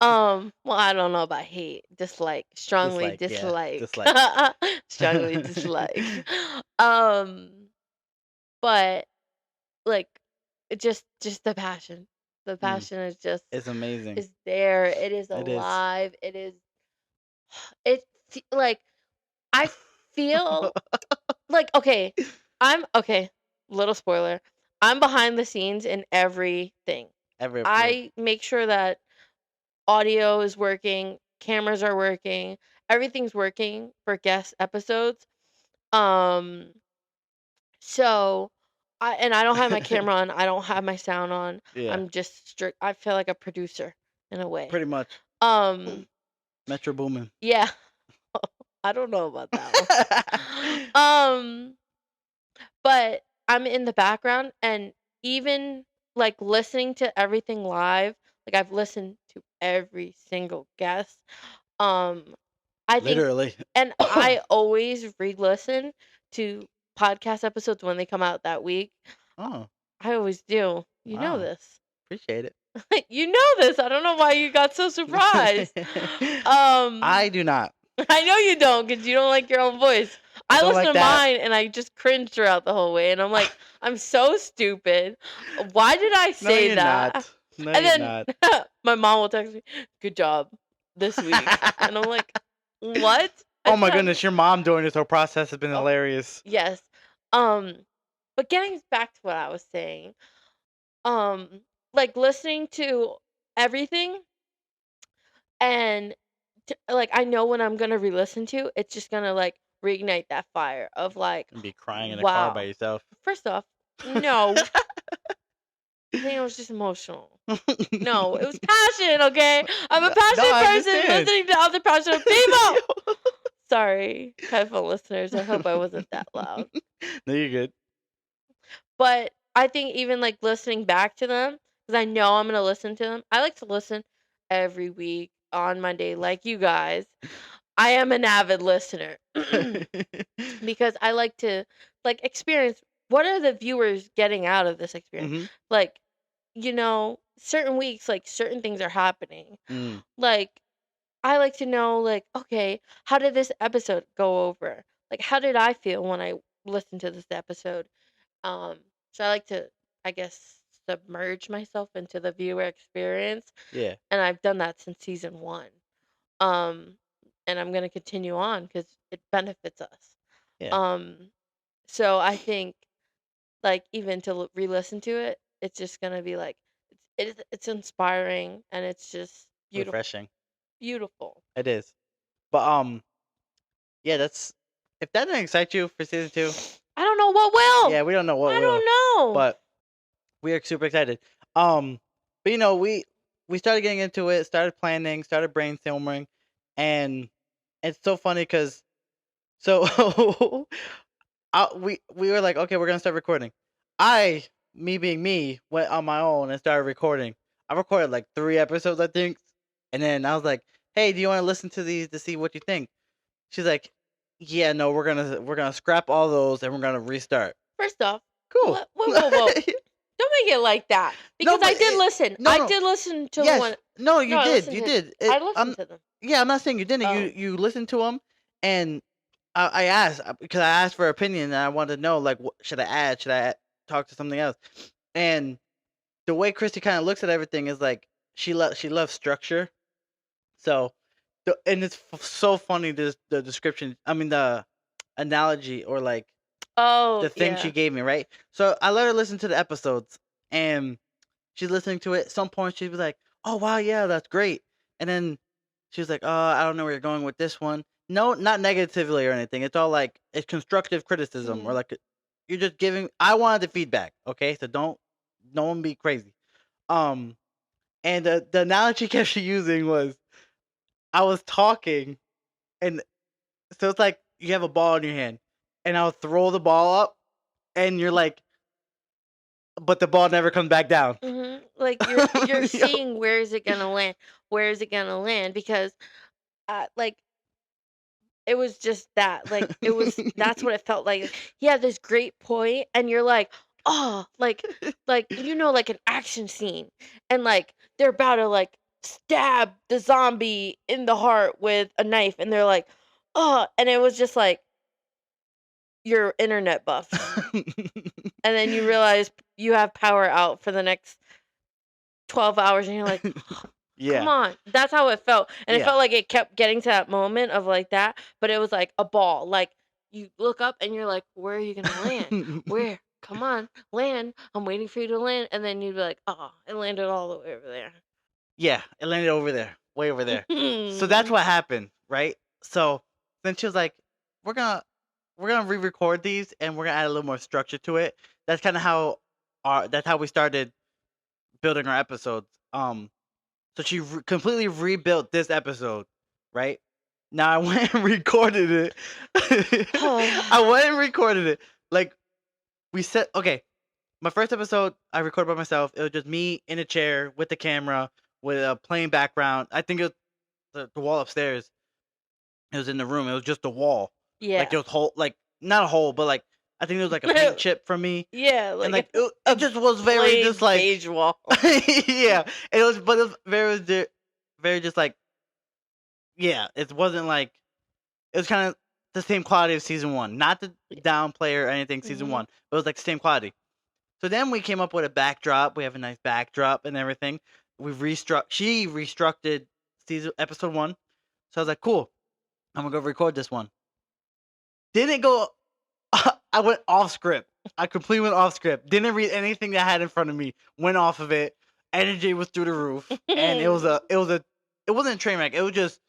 Well, I don't know about hate. Dislike. Strongly Dislike, yeah. dislike. Dislike. Strongly dislike. Um, but like, just the passion. The Mm. passion is just It's amazing. is there. It is It is. alive. It is like, I feel like, okay, little spoiler. I'm behind the scenes in everything. Every episode. I make sure that audio is working, cameras are working, everything's working for guest episodes. Um, so I don't have my camera on, I don't have my sound on. Yeah. I'm just strict. I feel like a producer in a way. Pretty much. Um, Metro Boomin. yeah. I don't know about that one. But I'm in the background, and even like listening to everything live, like I've listened to every single guest. Um, I think, Literally. and I always re-listen to podcast episodes when they come out that week. Oh, I always do. You know wow. this. Appreciate it. You know this. I don't know why you got so surprised. I do not. I know you don't, because you don't like your own voice. I don't listen like to that. mine and I just cringe throughout the whole way, and I'm like, I'm so stupid. Why did I No, say you're that? not. No, And you're then not. my mom will text me, "Good job this week," and I'm like, "What?" Oh my It's goodness, your mom during this whole process has been Oh. hilarious. yes. But getting back to what I was saying, like listening to everything, and like I know when I'm gonna re-listen to, it's just gonna like reignite that fire of like, And be crying in a car by wow. yourself. First off, no, I think I was just emotional. No, it was passion, okay? I'm a No, passionate I person understand. listening to other passionate people. Sorry, headphone listeners. I hope I wasn't that loud. No, you're good. But I think even like listening back to them, because I know I'm gonna listen to them. I like to listen every week on Monday, like you guys. I am an avid listener because I like to like experience what are the viewers getting out of this experience. hmm Like, certain weeks, like certain things are happening. Mm. Like, I like to know, like, okay, how did this episode go over? Like, how did I feel when I listened to this episode? Um, so I like to, I guess, submerge myself into the viewer experience, Yeah. and I've done that since season 1. Um, and I'm gonna continue on because it benefits us. Yeah. Um, so I think, like, even to re-listen to it, it's just gonna be like, it's inspiring and it's just beautiful, Refreshing. beautiful. It is. But yeah, that's if that didn't excite you for season 2, I don't know what will. yeah, we don't know what I will, don't know. but we are super excited. But we started getting into it, started planning, started brainstorming, and it's so funny because so we were like, okay, we're gonna start recording. Me being me, went on my own and started recording. I recorded like 3 episodes, I think, and then I was like, hey, do you want to listen to these to see what you think? She's like, yeah, no, we're gonna scrap all those and we're gonna restart. First off, Cool. whoa. Don't make it like that. No, Because I but did listen. no, I no. did listen to Yes. one. No, No, you I did. listened You to. did. I listened to them. Yeah, I'm not saying you didn't. Oh. You listened to them, and I asked because I asked for opinion and I wanted to know like what should I add? Should I talk to something else? And the way Christy kind of looks at everything is like she loves structure. So, and it's so funny the description. I mean the analogy or like Oh, the thing yeah. she gave me, right? So I let her listen to the episodes, and she's listening to it. At some point, she'd be like, "Oh wow, yeah, that's great," and then she was like, "Oh, I don't know where you're going with this one." No, not negatively or anything. It's all like it's constructive criticism or Mhm. like you're just giving. I wanted the feedback, okay? So no one be crazy. Um, and the analogy kept using was I was talking, and so it's like you have a ball in your hand, and I'll throw the ball up, and you're like, but the ball never comes back down. Like you're Yo. seeing where is it gonna land? Where is it gonna land? Because, like it was just that. Like it was. That's what it felt like. He had this great point, and you're like, oh, like like an action scene, and like they're about to like stab the zombie in the heart with a knife, and they're like, oh, and it was just like your internet buffs, and then you realize you have power out for the next 12 hours, and you're like, come Yeah. on. That's how it felt. And it Yeah. felt like it kept getting to that moment of like that, but it was like a ball. Like you look up and you're like, where are you going to land? Where? Come on, land. I'm waiting for you to land. And then you'd be like, oh, it landed all the way over there. Yeah, it landed over there, way over there. So that's what happened, right? So then she was like, "We're gonna re-record these, and we're gonna add a little more structure to it." That's kind of how that's how we started building our episodes. So she completely rebuilt this episode, right? Now I went and recorded it. I went and recorded it. Like we said, okay. My first episode, I recorded by myself. It was just me in a chair with the camera, with a plain background. I think it was the wall upstairs. It was in the room. It was just a wall. Yeah. Like it was whole, like not a hole, but like I think it was like a paint chip from me. Yeah, And like like it just was very plain just like beige wall. yeah. It was, but it was very just like yeah. It wasn't like it was kind of the same quality of season 1, not the downplay or anything. Season Mhm. 1, but it was like the same quality. So then we came up with a backdrop. We have a nice backdrop and everything. She restructured episode 1. So I was like, cool. I'm gonna go record this one. Didn't go. I went off script. I completely went off script. Didn't read anything that I had in front of me. Went off of it. Energy was through the roof, and it wasn't a train wreck. It was just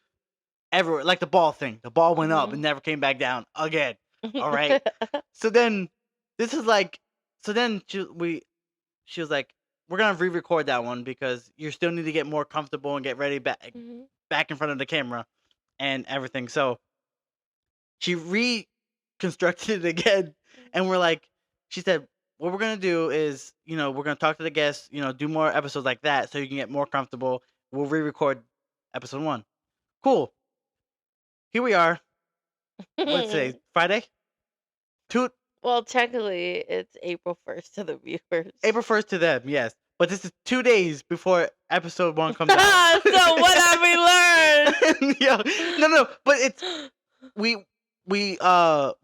everywhere, like the ball thing. The ball went up Mhm. and never came back down again. All right. So then this is like, so then she was like, we're gonna re-record that one because you still need to get more comfortable and get ready Mhm. back in front of the camera and everything. So she reconstructed it again, and we're like, she said, what we're gonna do is, we're gonna talk to the guests, do more episodes like that so you can get more comfortable. We'll re-record episode 1. Cool. Here we are. What's today? Friday? Two Well, technically, it's April 1st to the viewers. April 1st to them, yes. But this is 2 days before episode 1 comes out. So what have we learned? Yo, no, but it's we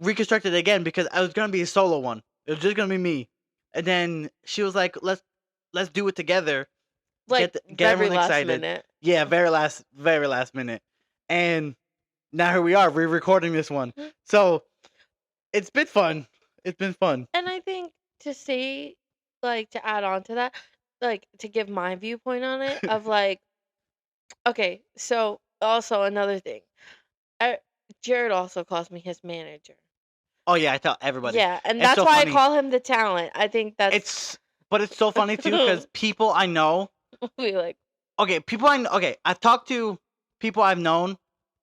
reconstructed it again because I was gonna be a solo one. It was just gonna be me, and then she was like, "Let's do it together." Like Get very everyone last excited. minute. Yeah, very last minute, and now here we are re-recording this one. So it's been fun. It's been fun. And I think to say, like, to add on to that, like, to give my viewpoint on it, of like, okay, so also another thing, I, Jared also calls me his manager. Oh yeah, I tell everybody. Yeah, and It's that's so why funny. I call him the talent. I think that's But it's so funny too because people I know. we like. Okay, I've talked to people I've known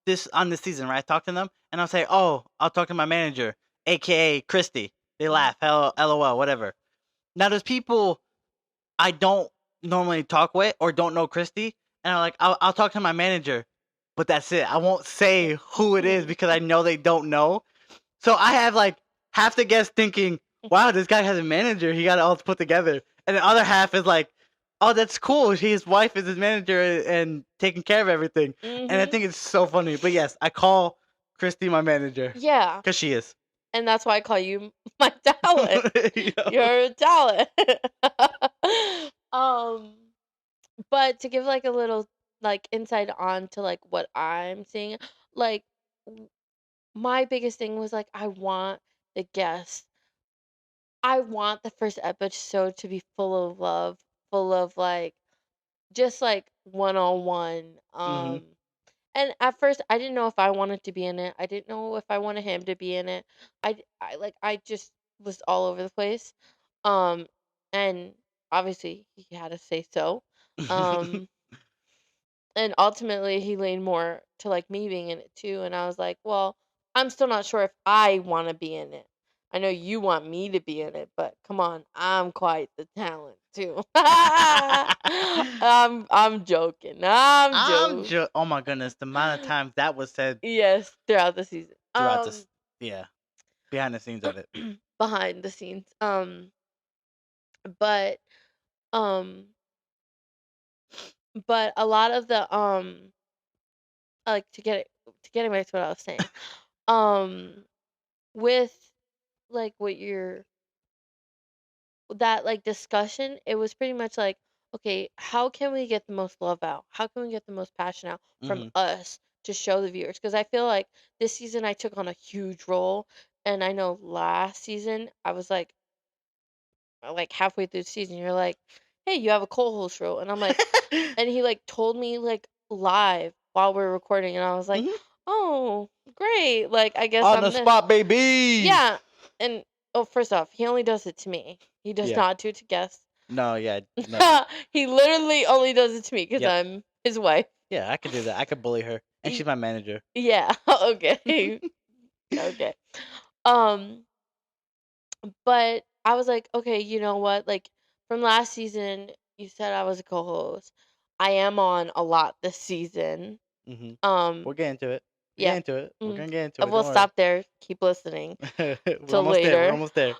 this season, right? I talk to them and I'll say, "Oh, I'll talk to my manager, aka Christy." They laugh, LOL, whatever. Now there's people I don't normally talk with or don't know Christy, and I'm like, I'll talk to my manager, but that's it. I won't say who it is because I know they don't know. So I have like half the guests thinking, "Wow, this guy has a manager. He got it all put together," and the other half is like, "Oh, that's cool. His wife is his manager and taking care of everything." And I Mhm. think it's so funny. But yes, I call Christy my manager Yeah, because she is. and that's why I call you my talent. Yo. You're a talent. um, but to give like a little like insight on to like what I'm seeing, like my biggest thing was like I want the guests. I want the first episode to be full of love, full of like just like one on one. Mhm. And at first I didn't know if I wanted to be in it. I didn't know if I wanted him to be in it. I just was all over the place. Um and obviously he had to say so. Um and ultimately he leaned more to like me being in it too, and I was like, well, I'm still not sure if I want to be in it. I know you want me to be in it, but come on, I'm quite the talent too. I'm joking. Oh my goodness, the amount of times that was said Yes, throughout the season. throughout this, yeah, behind the scenes of it. Behind the scenes. But um but a lot of the like to get back to what I was saying. Um with like what you're that like discussion, it was pretty much like, okay, how can we get the most love out? How can we get the most passion out from Hmm. us to show the viewers? Because I feel like this season I took on a huge role, and I know last season I was like halfway through the season, you're like, hey, you have a co-host role, and I'm like, and he like told me like live while we were recording, and I was like, Mhm. oh, great, like I guess On the I'm this. spot, baby. Yeah, and oh, first off, he only does it to me. He does Yeah. not do it to guests. No, yeah, no. He literally only does it to me because Yep. I'm his wife. Yeah, I could do that. I could bully her, and she's my manager. Yeah. Okay. Okay. Um, but I was like, okay, you know what? Like from last season, you said I was a co-host. I am on a lot this season. Hmm. Um, We'll get into it. We're yeah. We're Mm. gonna get into it. We'll Don't stop there. Keep listening worry. We're till almost there. We're later. almost there.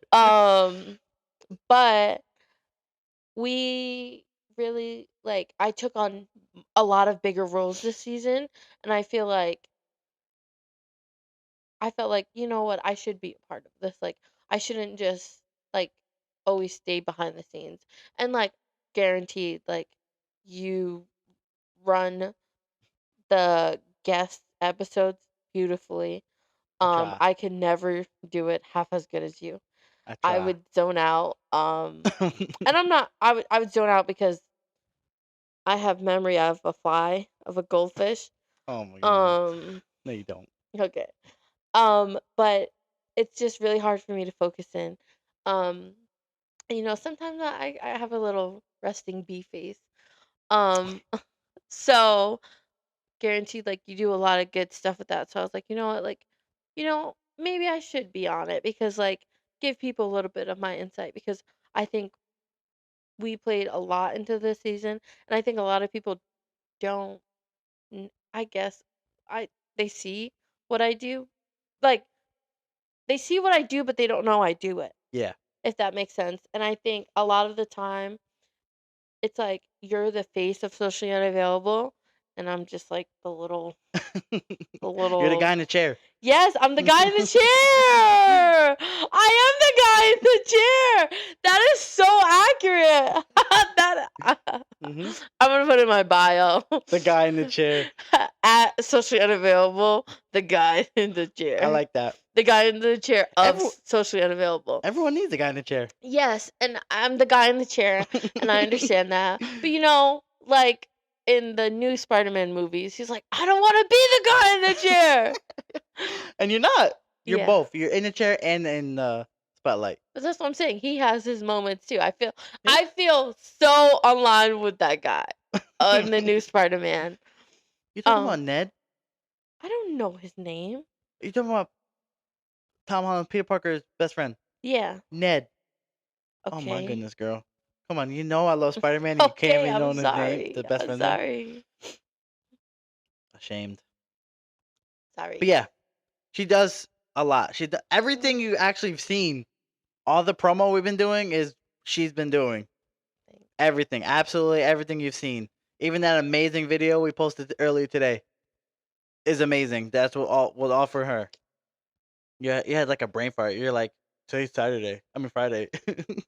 But we really like I took on a lot of bigger roles this season, and I felt like, you know what, I should be a part of this. Like I shouldn't just like always stay behind the scenes. And like guaranteed like you run the guest episodes beautifully. I try. I could never do it half as good as you. I I try. would zone out. And I'm not I would zone out because I have memory of a fly, of a goldfish. Oh my goodness. Um, No, you don't. okay. But it's just really hard for me to focus in. Um, sometimes I have a little resting bee face. Um, so guaranteed, like you do a lot of good stuff with that. So I was like, you know what, like, maybe I should be on it because like give people a little bit of my insight because I think we played a lot into this season, and I think a lot of people don't. I guess I they see what I do, like they see what I do, but they don't know I do it. Yeah. If that makes sense. And I think a lot of the time it's like you're the face of socially unavailable, and I'm just like the You're the guy little. in the chair. Yes, I'm the guy in the chair. I am the guy in the chair. That is so accurate. that Hmm I'm gonna put in my bio. The guy in the chair. At socially unavailable, the guy in the I chair. like that. The guy in the chair of Everyone, socially unavailable. everyone needs a guy in the chair. Yes, and I'm the guy in the chair, and I understand that. But like in the new Spider-Man movies, he's like, I don't want to be the guy in the chair. And you're not. You're Yeah, both. You're in the chair and in the spotlight. but that's what I'm saying. He has his moments too. I feel, Yeah. I feel so online with that guy in the new Spider-Man. You talking about Um, Ned? I don't know his name. You talking about Tom Holland, Peter Parker's best friend, Yeah. Ned? Oh my Okay. goodness, girl. Come on, you know I love Spider-Man and you can't Okay. even know I'm his name, sorry. the best I'm friend's name. sorry. Ashamed. But Sorry. yeah, she does a lot. Everything you actually have seen, all the promo we've been doing is she's been doing. Thanks. Everything, absolutely everything you've seen. Even that amazing video we posted earlier today is amazing. That's what all for her. Yeah, you had like a brain fart. You're like, today's Saturday. I mean Friday.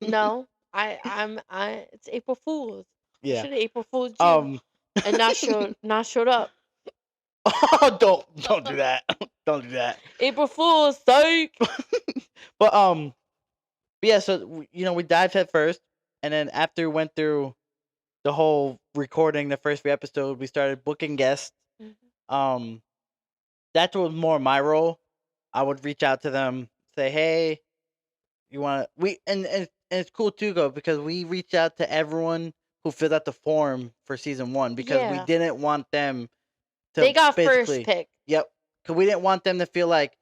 No, it's April Fool's. Yeah. Should have April Fool's you and not showed up. Oh, don't do that. Don't do that. April Fool's, psych. But yeah. So we dived head first, and then after we went through the whole recording, the first 3 episodes, we started booking guests. Mhm. That was more my role. I would reach out to them, say, "Hey, you want to?" And it's cool too, go because we reached out to everyone who filled out the form for season 1 because we Yeah, didn't want them they to got first basically, pick. yep, because we didn't want them to feel like,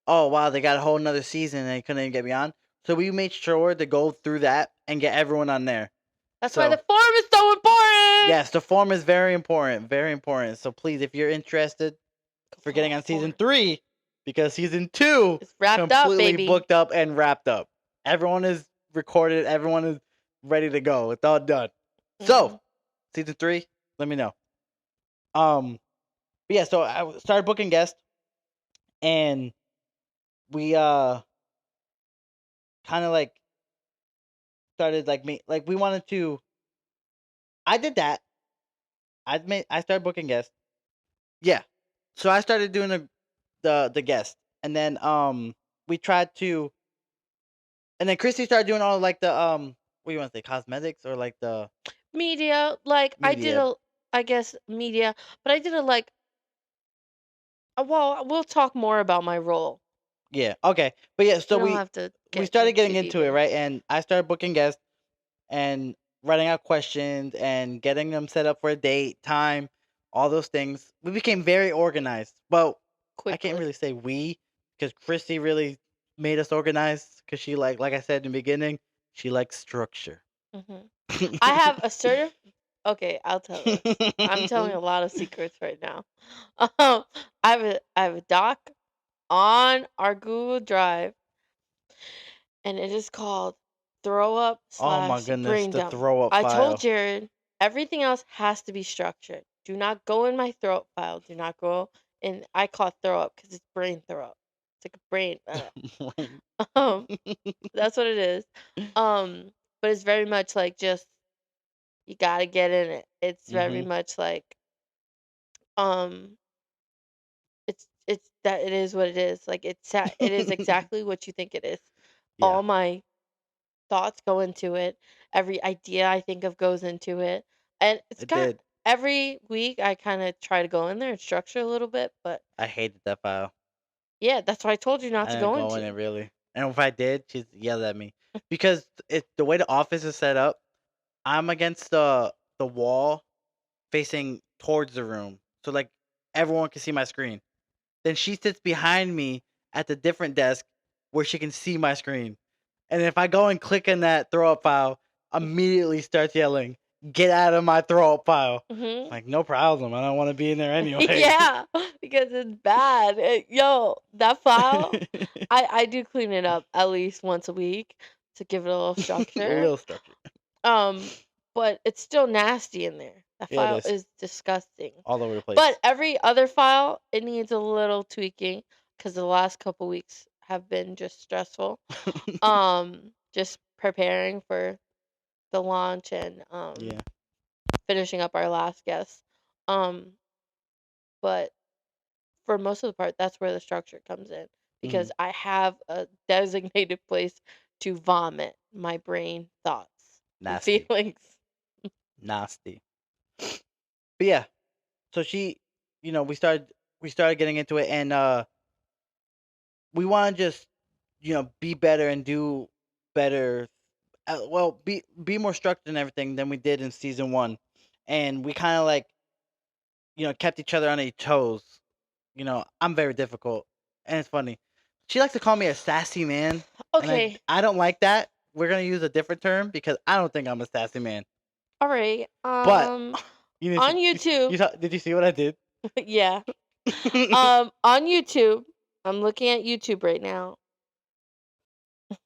oh wow, they got a whole nother season and they couldn't even get me on. So we made sure to go through that and get everyone on there. That's why So the form is so important. yes, the form is very important, very important. So please, if you're interested Go for fill getting out on the season form. 3, because season 2 It's wrapped up, completely baby. booked up and wrapped up. Everyone is recorded. Everyone is ready to go. It's all done. So Mhm. season 3, let me know. But yeah, so I started booking guests, and we kind of like started like we wanted to. I did that. I started booking guests. Yeah, so I started doing the guests, and then we tried to, and then Christy started doing all like the what do you want to say, cosmetics or like the Media, like media. I guess media, but I did a like. Well, we'll talk more about my role. Yeah, okay, but yeah, so We don't we have to we get started getting too deep into it, in. right? And I started booking guests and writing out questions and getting them set up for a date, time, all those things. We became very organized. Well, I can't Quickly. really say we because Christy really made us organized because she like I said in the beginning, she likes structure. Mhm. I have assertive. Okay, I'll tell this. I'm telling a lot of secrets right now. Um, I have a doc on our Google Drive, and it is called throw up Oh my slash goodness, brain the dump. throw up I told file. Jared everything else has to be structured. Do not go in my throw up file. Do not go in. I call it throw up because it's brain throw up. It's like a brain. Um, that's what it is. Um, but it's very much like just you gotta get in it. It's very Mhm. much like um, it's that it is what it is. Like it is exactly what you think it is. Yeah, All my thoughts go into it. Every idea I think of goes into it. And it's it got did. every week I kind of try to go in there and structure a little bit, but I hated that file. yeah, that's why I told you not I to didn't go go in into. it really. And if I did, she'd yell at me because the way the office is set up, I'm against the wall facing towards the room, so like everyone can see my screen. Then she sits behind me at the different desk where she can see my screen. And if I go and click in that throw up file, immediately starts yelling, "Get out of my throw up file!" Hmm. Like, no problem. I don't want to be in there anyway. Yeah, because it's bad. Yo, that file, I do clean it up at least once a week to give it a little A structure. little structure. But it's still nasty in there. That Yeah, it file is. is disgusting. All over the place. But every other file, it needs a little tweaking because the last couple weeks have been just stressful. Just preparing for the launch and Yeah. finishing up our last guest. Um, but for most of the part, that's where the structure comes in because I have a designated place to vomit my brain thoughts and Nasty. feelings. Nasty. But yeah. So she, we started getting into it, and we want to just, be better and do better. Well, be more structured and everything than we did in season 1. And we kind of like, kept each other on each toes. I'm very difficult, and it's funny. She likes to call me a sassy man, and I Okay, I don't like that. We're gonna use a different term because I don't think I'm a sassy man. all right. But you need On to, YouTube, did you see what I did? yeah. On YouTube, I'm looking at YouTube right now.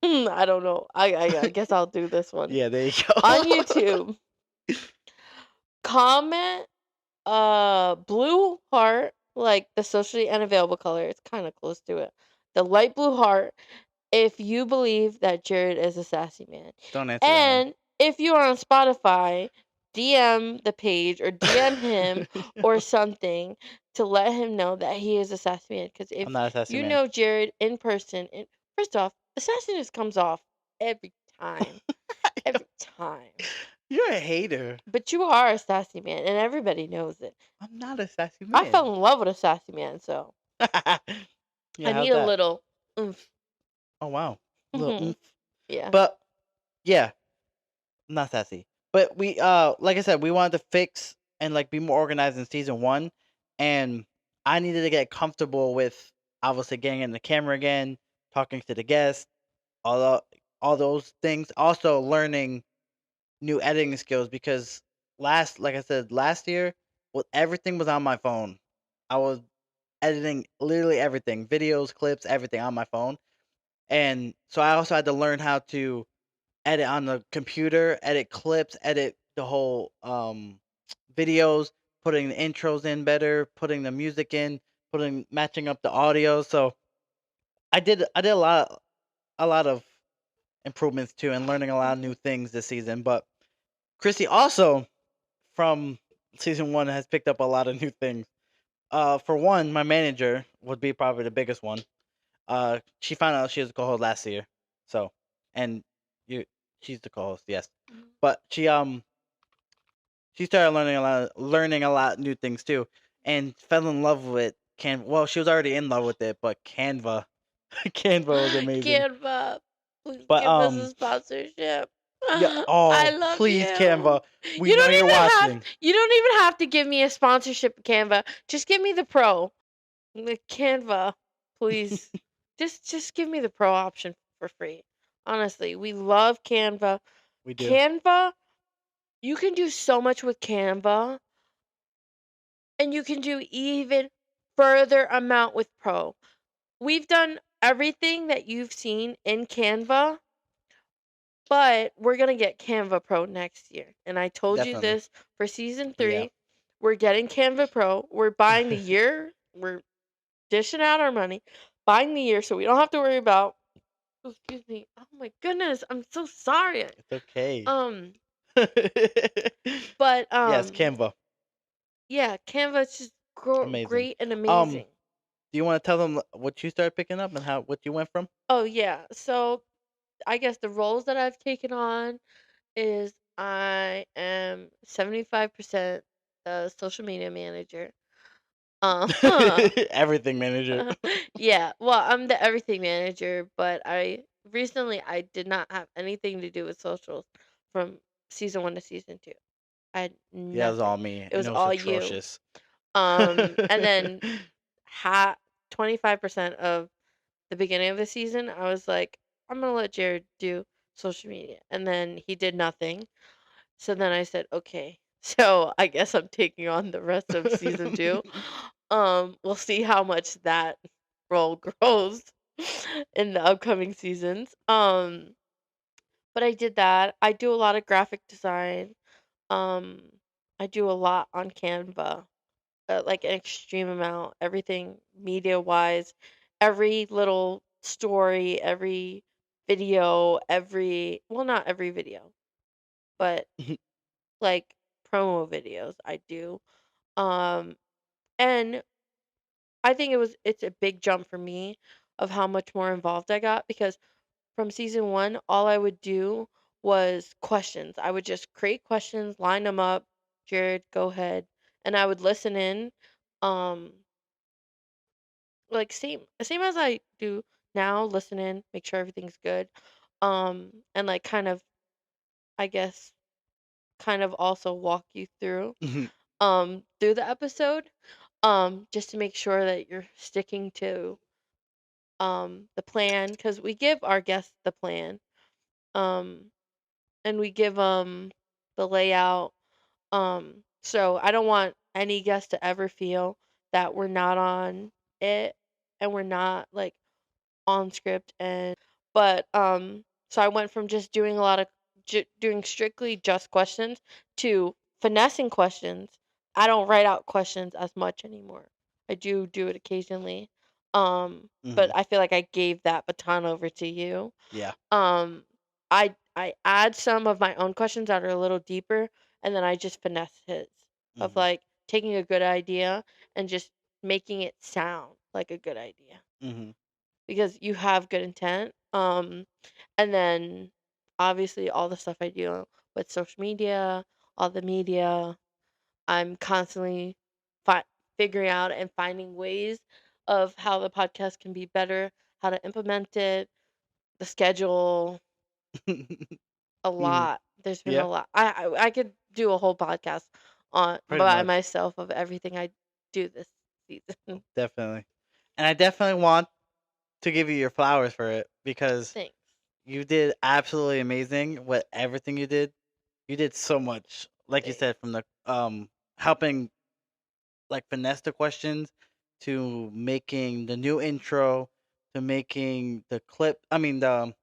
I don't know. I guess I'll do this one. Yeah, there you go. On YouTube, comment blue heart, like the socially unavailable color. It's kind of close to it. The light blue heart if you believe that Jared is a sassy man. Don't answer that one. And if you are on Spotify, DM the page or DM him or something to let him know that he is a sassy man. Because if I'm not a sassy you man. know Jared in person, and first off, the sassiness comes off every time. Every time. You're a hater. But you are a sassy man, and everybody knows it. I'm not a sassy I man. fell in love with a sassy man, so Yeah, I how's need a that? little oomph. Oh wow, a little oomph. Yeah. But yeah, I'm not sassy. But we like I said, we wanted to fix and like be more organized in season 1, and I needed to get comfortable with obviously getting in the camera again, talking to the guests, all all those things. Also learning new editing skills because like I said, last year, well, everything was on my phone. I was editing literally everything, videos, clips, everything on my phone. And so I also had to learn how to edit on the computer, edit clips, edit the whole videos, putting the intros in better, putting the music in, putting matching up the audio. So I did a lot of improvements too and learning a lot of new things this season. But Chrissy also from season 1 has picked up a lot of new things. For one, my manager would be probably the biggest one. She found out she was a co-host last year, so and you, she's the co-host, yes. But she started learning a lot new things too, and fell in love with Canva. Well, she was already in love with it, but Canva, Canva was amazing. Canva, please But give us a sponsorship. yeah. I Oh, love please, you. Canva. We You know don't you're even watching. you don't even have to give me a sponsorship, Canva. Just give me the pro. The Canva, please. just give me the pro option for free. Honestly, we love Canva. We do. Canva, you can do so much with Canva, and you can do even further amount with Pro. We've done everything that you've seen in Canva, but we're going to get Canva Pro next year. And I told you Definitely. this for season Yeah. 3. We're getting Canva Pro. We're buying the year. We're dishing out our money, buying the year so we don't have to worry about. Oh, excuse me. Oh my goodness. I'm so sorry. It's okay. But Yes, Canva. yeah, Canva is just Amazing. great and amazing. Do you want to tell them what you started picking up and what you went from? Oh yeah. So I guess the roles that I've taken on is I am 75% the social media manager. Um, Everything manager. yeah, well, I'm the everything manager, but I did not have anything to do with socials from season 1 to season 2. I had Yeah, it was all nothing. me, It and was it was all you. atrocious. And then 25% of the beginning of the season, I was like, I'm gonna let Jared do social media, and then he did nothing. So then I said, okay. So I guess I'm taking on the rest of season 2. We'll see how much that role grows in the upcoming seasons. But I did that. I do a lot of graphic design. Um, I do a lot on Canva, like an extreme amount. Everything media wise, every little story, every video, not every video, but like promo videos I do. Um, and I think it's a big jump for me of how much more involved I got because from season 1, all I would do was questions. I would just create questions, line them up. Jared, go ahead, and I would listen in. Um, like same as I do now, listen in, make sure everything's good. And like kind of, I guess, kind of also walk you through the episode, just to make sure that you're sticking to the plan because we give our guests the plan, um and we give them the layout. So I don't want any guest to ever feel that we're not on it and we're not like on script. And but so I went from just doing a lot of doing strictly just questions to finessing questions. I don't write out questions as much anymore. I do it occasionally. But Mhm. I feel like I gave that baton over to you. Yeah. um I add some of my own questions that are a little deeper, and then I just finesse his, of Mhm. like taking a good idea and just making it sound like a good idea Mhm. because you have good intent. And then obviously all the stuff I do with social media, all the media, I'm constantly fi- figuring out and finding ways of how the podcast can be better, how to implement it, the schedule, a Mhm. lot. There's been Yeah, a lot. I could do a whole podcast on pretty by much. myself of everything I do this season. Definitely. And I definitely want to give you your flowers for it because Thanks. you did absolutely amazing with everything you did. You did so much. Like you Thanks. said, from the helping like finesse the questions to making the new intro to making the clip, I mean the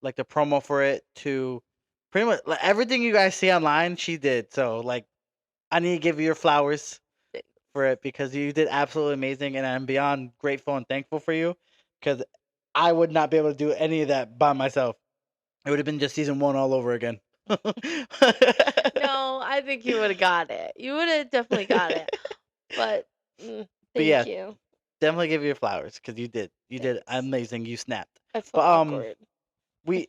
like the promo for it to pretty much like everything you guys see online, she did. So like I need to give you your flowers Thanks. for it because you did absolutely amazing, and I'm beyond grateful and thankful for you because I would not be able to do any of that by myself. It would have been just season 1 all over again. No, I think you would have got it. You would have definitely got it. But But thank yeah, you. definitely give you your flowers because you did. You did Thanks. amazing. You snapped. I feel But awkward. we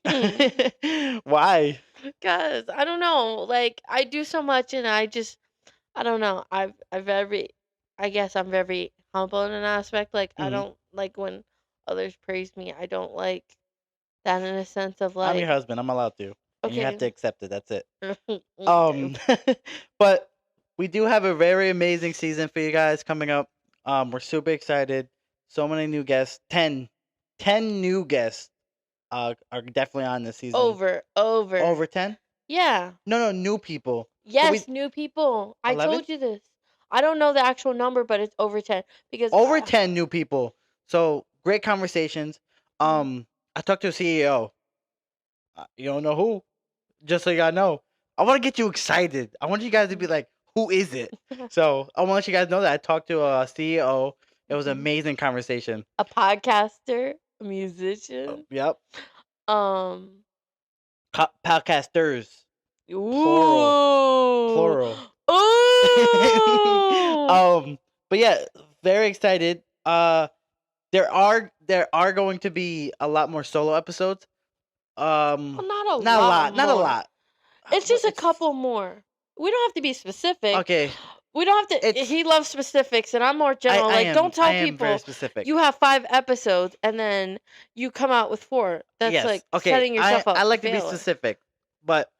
why? Cause I don't know. Like I do so much, and I don't know. I guess I'm very humble in an aspect. Like I Hmm. don't like when others praise me. I don't like that in a sense of I'm your like, husband. I'm allowed to, and you have okay, to accept it. That's it. okay. But we do have a very amazing season for you guys coming up. We're super excited. So many new guests. 10 new guests are definitely on this season. Over. Over 10? Yeah. No, new people. So we Yes, new people. I 11? told you this. I don't know the actual number, but it's over 10 because Over 10 new people. So great conversations. Mhm. I talked to a CEO. You don't know who? Just so y'all know. I want to get you excited. I want you guys to be like, who is it? So I want you guys to know that I talked to a CEO. It was an Mhm. amazing conversation. A podcaster, a musician. Yep. Um Podcasters. Plural. Ooh. Plural. Ooh. But yeah, very excited. There are going to be a lot more solo episodes. Well, not a Not a lot lot, not a more. lot. It's What just a it's couple more. We don't have to be specific, okay. We don't have to. It's He loves specifics, and I'm more general. I Like, don't am tell very people specific. you have 5 episodes and then you come out with 4. That's Yes. like Okay. setting yourself I up to like to be fail. specific, but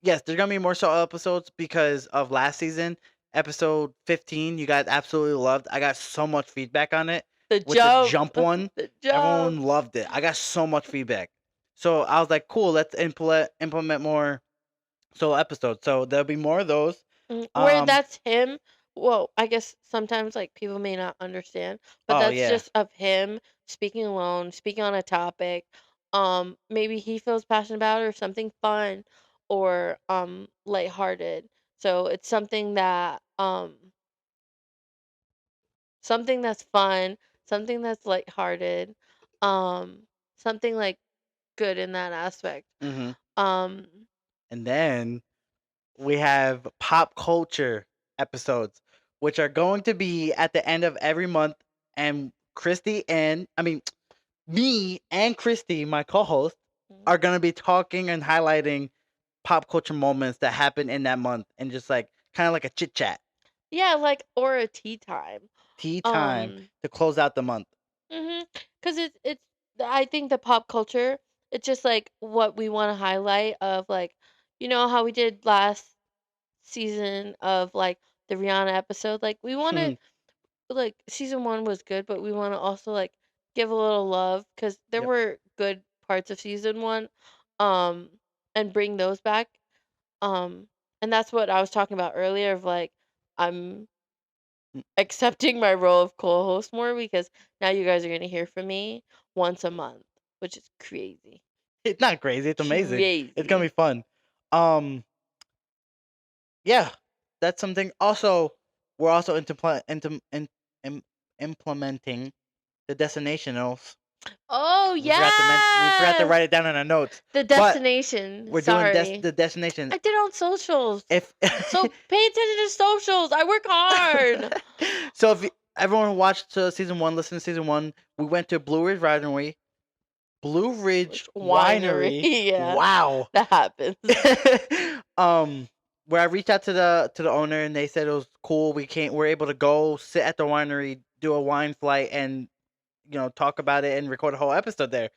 yes, there's gonna be more solo episodes because of last season. Episode 15, you guys absolutely loved. I got so much feedback on it The with the jump, jump one. the Everyone jump. loved it. I got so much feedback. So I was like, cool, let's implement more solo episodes. So there'll be more of those. Where that's him. Well, I guess sometimes like people may not understand, but Oh that's yeah. just of him speaking alone, speaking on a topic. Maybe he feels passionate about it or something fun or lighthearted. So it's something that's fun, something that's lighthearted, um, something like good in that aspect. hmm Um, And then we have pop culture episodes, which are going to be at the end of every month. And me and Christy, my co-host, are gonna be talking and highlighting pop culture moments that happen in that month, and just like kind of like a chit chat, yeah, like or a tea time. tea time Um, to close out the month. Cause I think the pop culture, it's just like what we want to highlight of like, how we did last season of like the Rihanna episode. Like we want to like season 1 was good, but we want to also like give a little love because there Yep. were good parts of season 1, um, and bring those back. Um, and that's what I was talking about earlier of like I'm Mm, accepting my role of co-host more because now you guys are gonna hear from me once a month, which is crazy. It's not crazy. It's amazing. It's gonna be Crazy. fun. Yeah, that's something. Also, we're also implementing the destinationals. Oh We forgot to yes, write it down in our notes. the But destination. we're doing Sorry, the destination. I did it on socials. If So pay attention to socials. I work hard. so, if everyone watched season 1, listen to season 1. We went to Blue Ridge Winery. Blue Ridge Winery. Winery. Yeah, Wow. that happens. Where I reached out to the owner and they said it was cool. We're able to go sit at the winery, do a wine flight, and talk about it and record a whole episode there.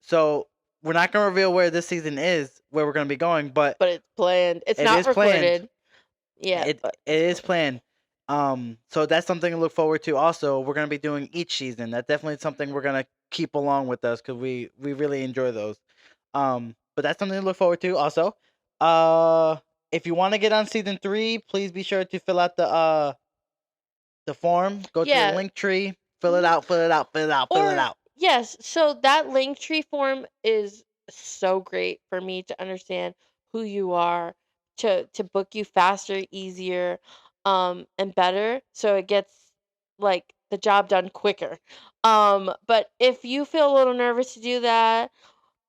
So we're not gonna reveal where this season is, where we're gonna be going, but But it's planned. It's it not is planned. recorded. Yeah, It but it is planned. So that's something to look forward to. Also, we're gonna be doing each season. That's definitely something we're gonna keep along with us because we really enjoy those. But that's something to look forward to. Also, if you want to get on season 3, please be sure to fill out the form. Go to the link tree, fill it out, fill it out, fill it out, fill it out. Yes, so that Linktree form is so great for me to understand who you are, to book you faster, easier, and better, so it gets like the job done quicker. But if you feel a little nervous to do that,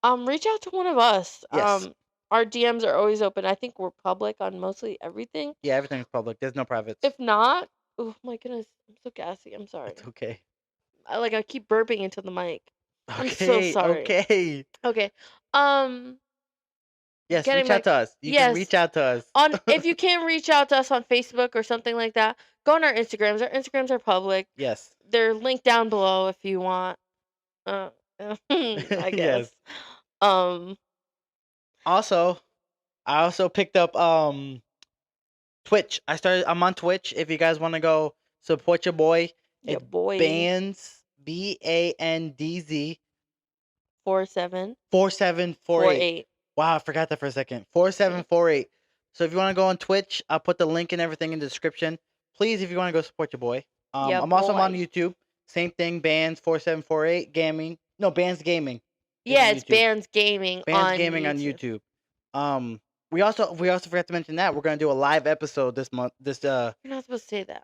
reach out to one of us. Yes. Our DMs are always open. I think we're public on mostly everything. Yeah, everything's public. There's no privates. If not, oh my goodness, I'm so gassy. I'm sorry. It's okay. I keep burping into the mic. I'm so Okay. sorry. Okay. Okay. Um, Yes, getting reach out back. to us. You can Yes. reach out to us. If you can't reach out to us on Facebook or something like that, go on our Instagrams. Our Instagrams are public. Yes. They're linked down below if you want. I guess. Yes. Um, Also, I also picked up Twitch. I'm on Twitch. If you guys want to go support your boy, your it's boy Bandz BANDZ 4748. 4748. Wow, I forgot that for a second. 4748. So if you want to go on Twitch, I'll put the link and everything in the description. Please, if you want to go support your boy. Yeah, I'm also on boy. YouTube. Same thing, Bandz 4748 Gaming. No, Bandz Gaming. is Yeah, on it's YouTube. Bandz Gaming Bandz on Gaming on YouTube. YouTube. We also forgot to mention that we're gonna do a live episode this month. You're not supposed to say that.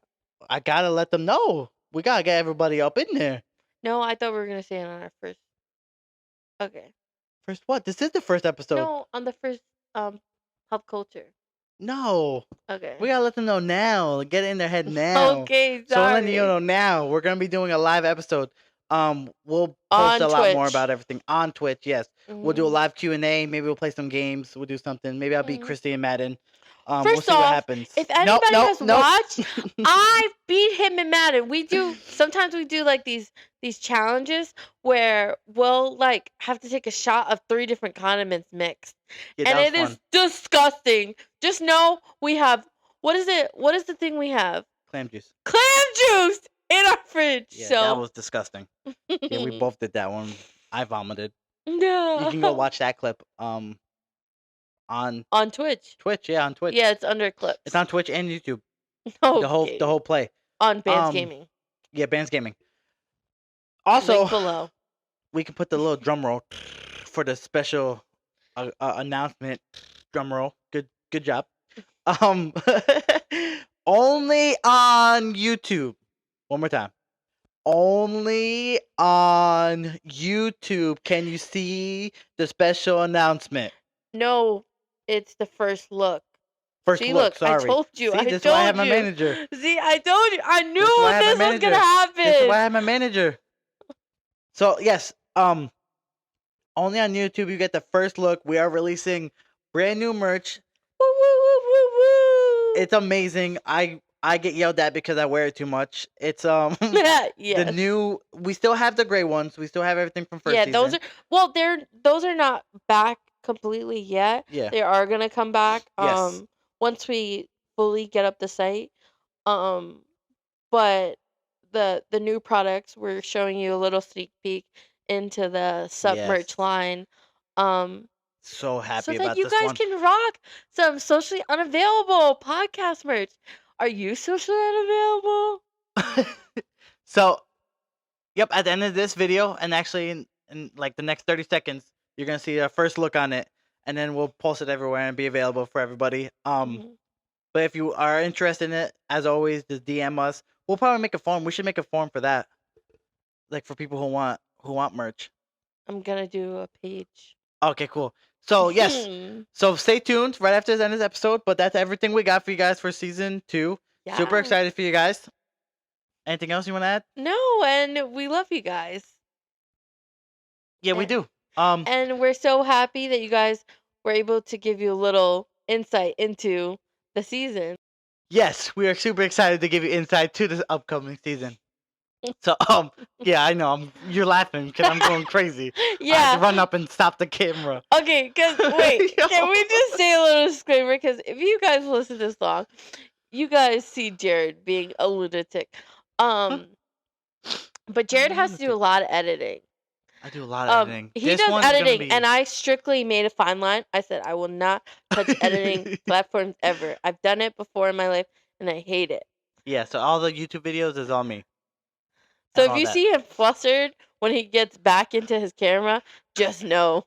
I gotta let them know. We gotta get everybody up in there. No, I thought we were gonna say it on our first. Okay. First what? This is the first episode. No, on the first pop culture. No. Okay. We gotta let them know now. Get it in their head now. Okay, So I'm sorry. letting you know now. We're gonna be doing a live episode. We'll post On a lot more Twitch. about everything on Twitch. Yes, we'll do a Mhm. live Q&A. Maybe we'll play some games. We'll do something. Maybe I'll beat Mhm. Christy and Madden. We'll First see what off, happens. if Nope, anybody nope, has nope. watched, I beat him in Madden. Sometimes we do like these challenges where we'll like have to take a shot of 3 different condiments mixed. Yeah, And that was it fun. is disgusting. Just know we have what is it? What is the thing we have? Clam juice. Clam juice in our fridge. Yeah, So that was disgusting. Yeah, we both did that one. I vomited. No. You can go watch that clip on on Twitch. Twitch. Yeah, on Twitch. Yeah, it's under clips. It's on Twitch and YouTube. Okay. The whole play. On Bands Gaming. Yeah, Bands Gaming. Link Also, below. we can put the little drum roll for the special announcement. Drum roll. Good job. Only on YouTube. One more time. Only on YouTube can you see the special announcement. No, it's the first look. First See, look, look, sorry. I told you. See, I this is told why I have my you. manager. See, I told you. I knew This is why I have my this was manager. gonna happen. This is why I have my manager. So yes, only on YouTube you get the first look. We are releasing brand new merch. Woo, woo, woo, woo, woo. It's amazing. I get yelled at because I wear it too much. It's yes. the new. We still have the gray ones. We still have everything from first season. those are those are not back completely yet. Yeah. They are gonna come back. Yes. Once we fully get up the site. But the new products, we're showing you a little sneak peek into the sub merch Yes. line. So happy So that about you this guys one. can rock some socially unavailable podcast merch. Are you socially unavailable? So, yep. At the end of this video, and actually in like the next 30 seconds, you're gonna see a first look on it, and then we'll post it everywhere and be available for everybody. Mhm. But if you are interested in it, as always, just DM us. We'll probably make a form. We should make a form for that, like for people who want merch. I'm gonna do a page. Okay, cool. So yes, so stay tuned right after the end of this episode. But that's everything we got for you guys for season 2. Super Yeah. excited for you guys. Anything else you want to add? No, and we love you guys. Yeah, we And- do. And we're so happy that you guys were able to give you a little insight into the season. Yes, we are super excited to give you insight to this upcoming season. So yeah, I know you're laughing because I'm going crazy. I have Yeah. to run up and stop the camera. Okay, because wait, Yo. can we just say a little disclaimer? Because if you guys listen this long, you guys see Jared being a lunatic. But Jared has to do a lunatic. lot of editing. I do a lot of editing. He This does one's gonna editing, be- and I strictly made a fine line. I said I will not touch editing platforms ever. I've done it before in my life, and I hate it. Yeah, so all the YouTube videos is on me. So and if all you that. see him flustered when he gets back into his camera, just know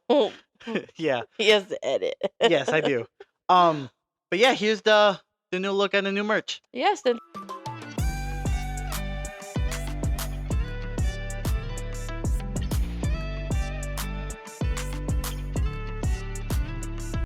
Yeah, he has to edit. yes, I do. But yeah, here's the new look at the new merch. Yes, then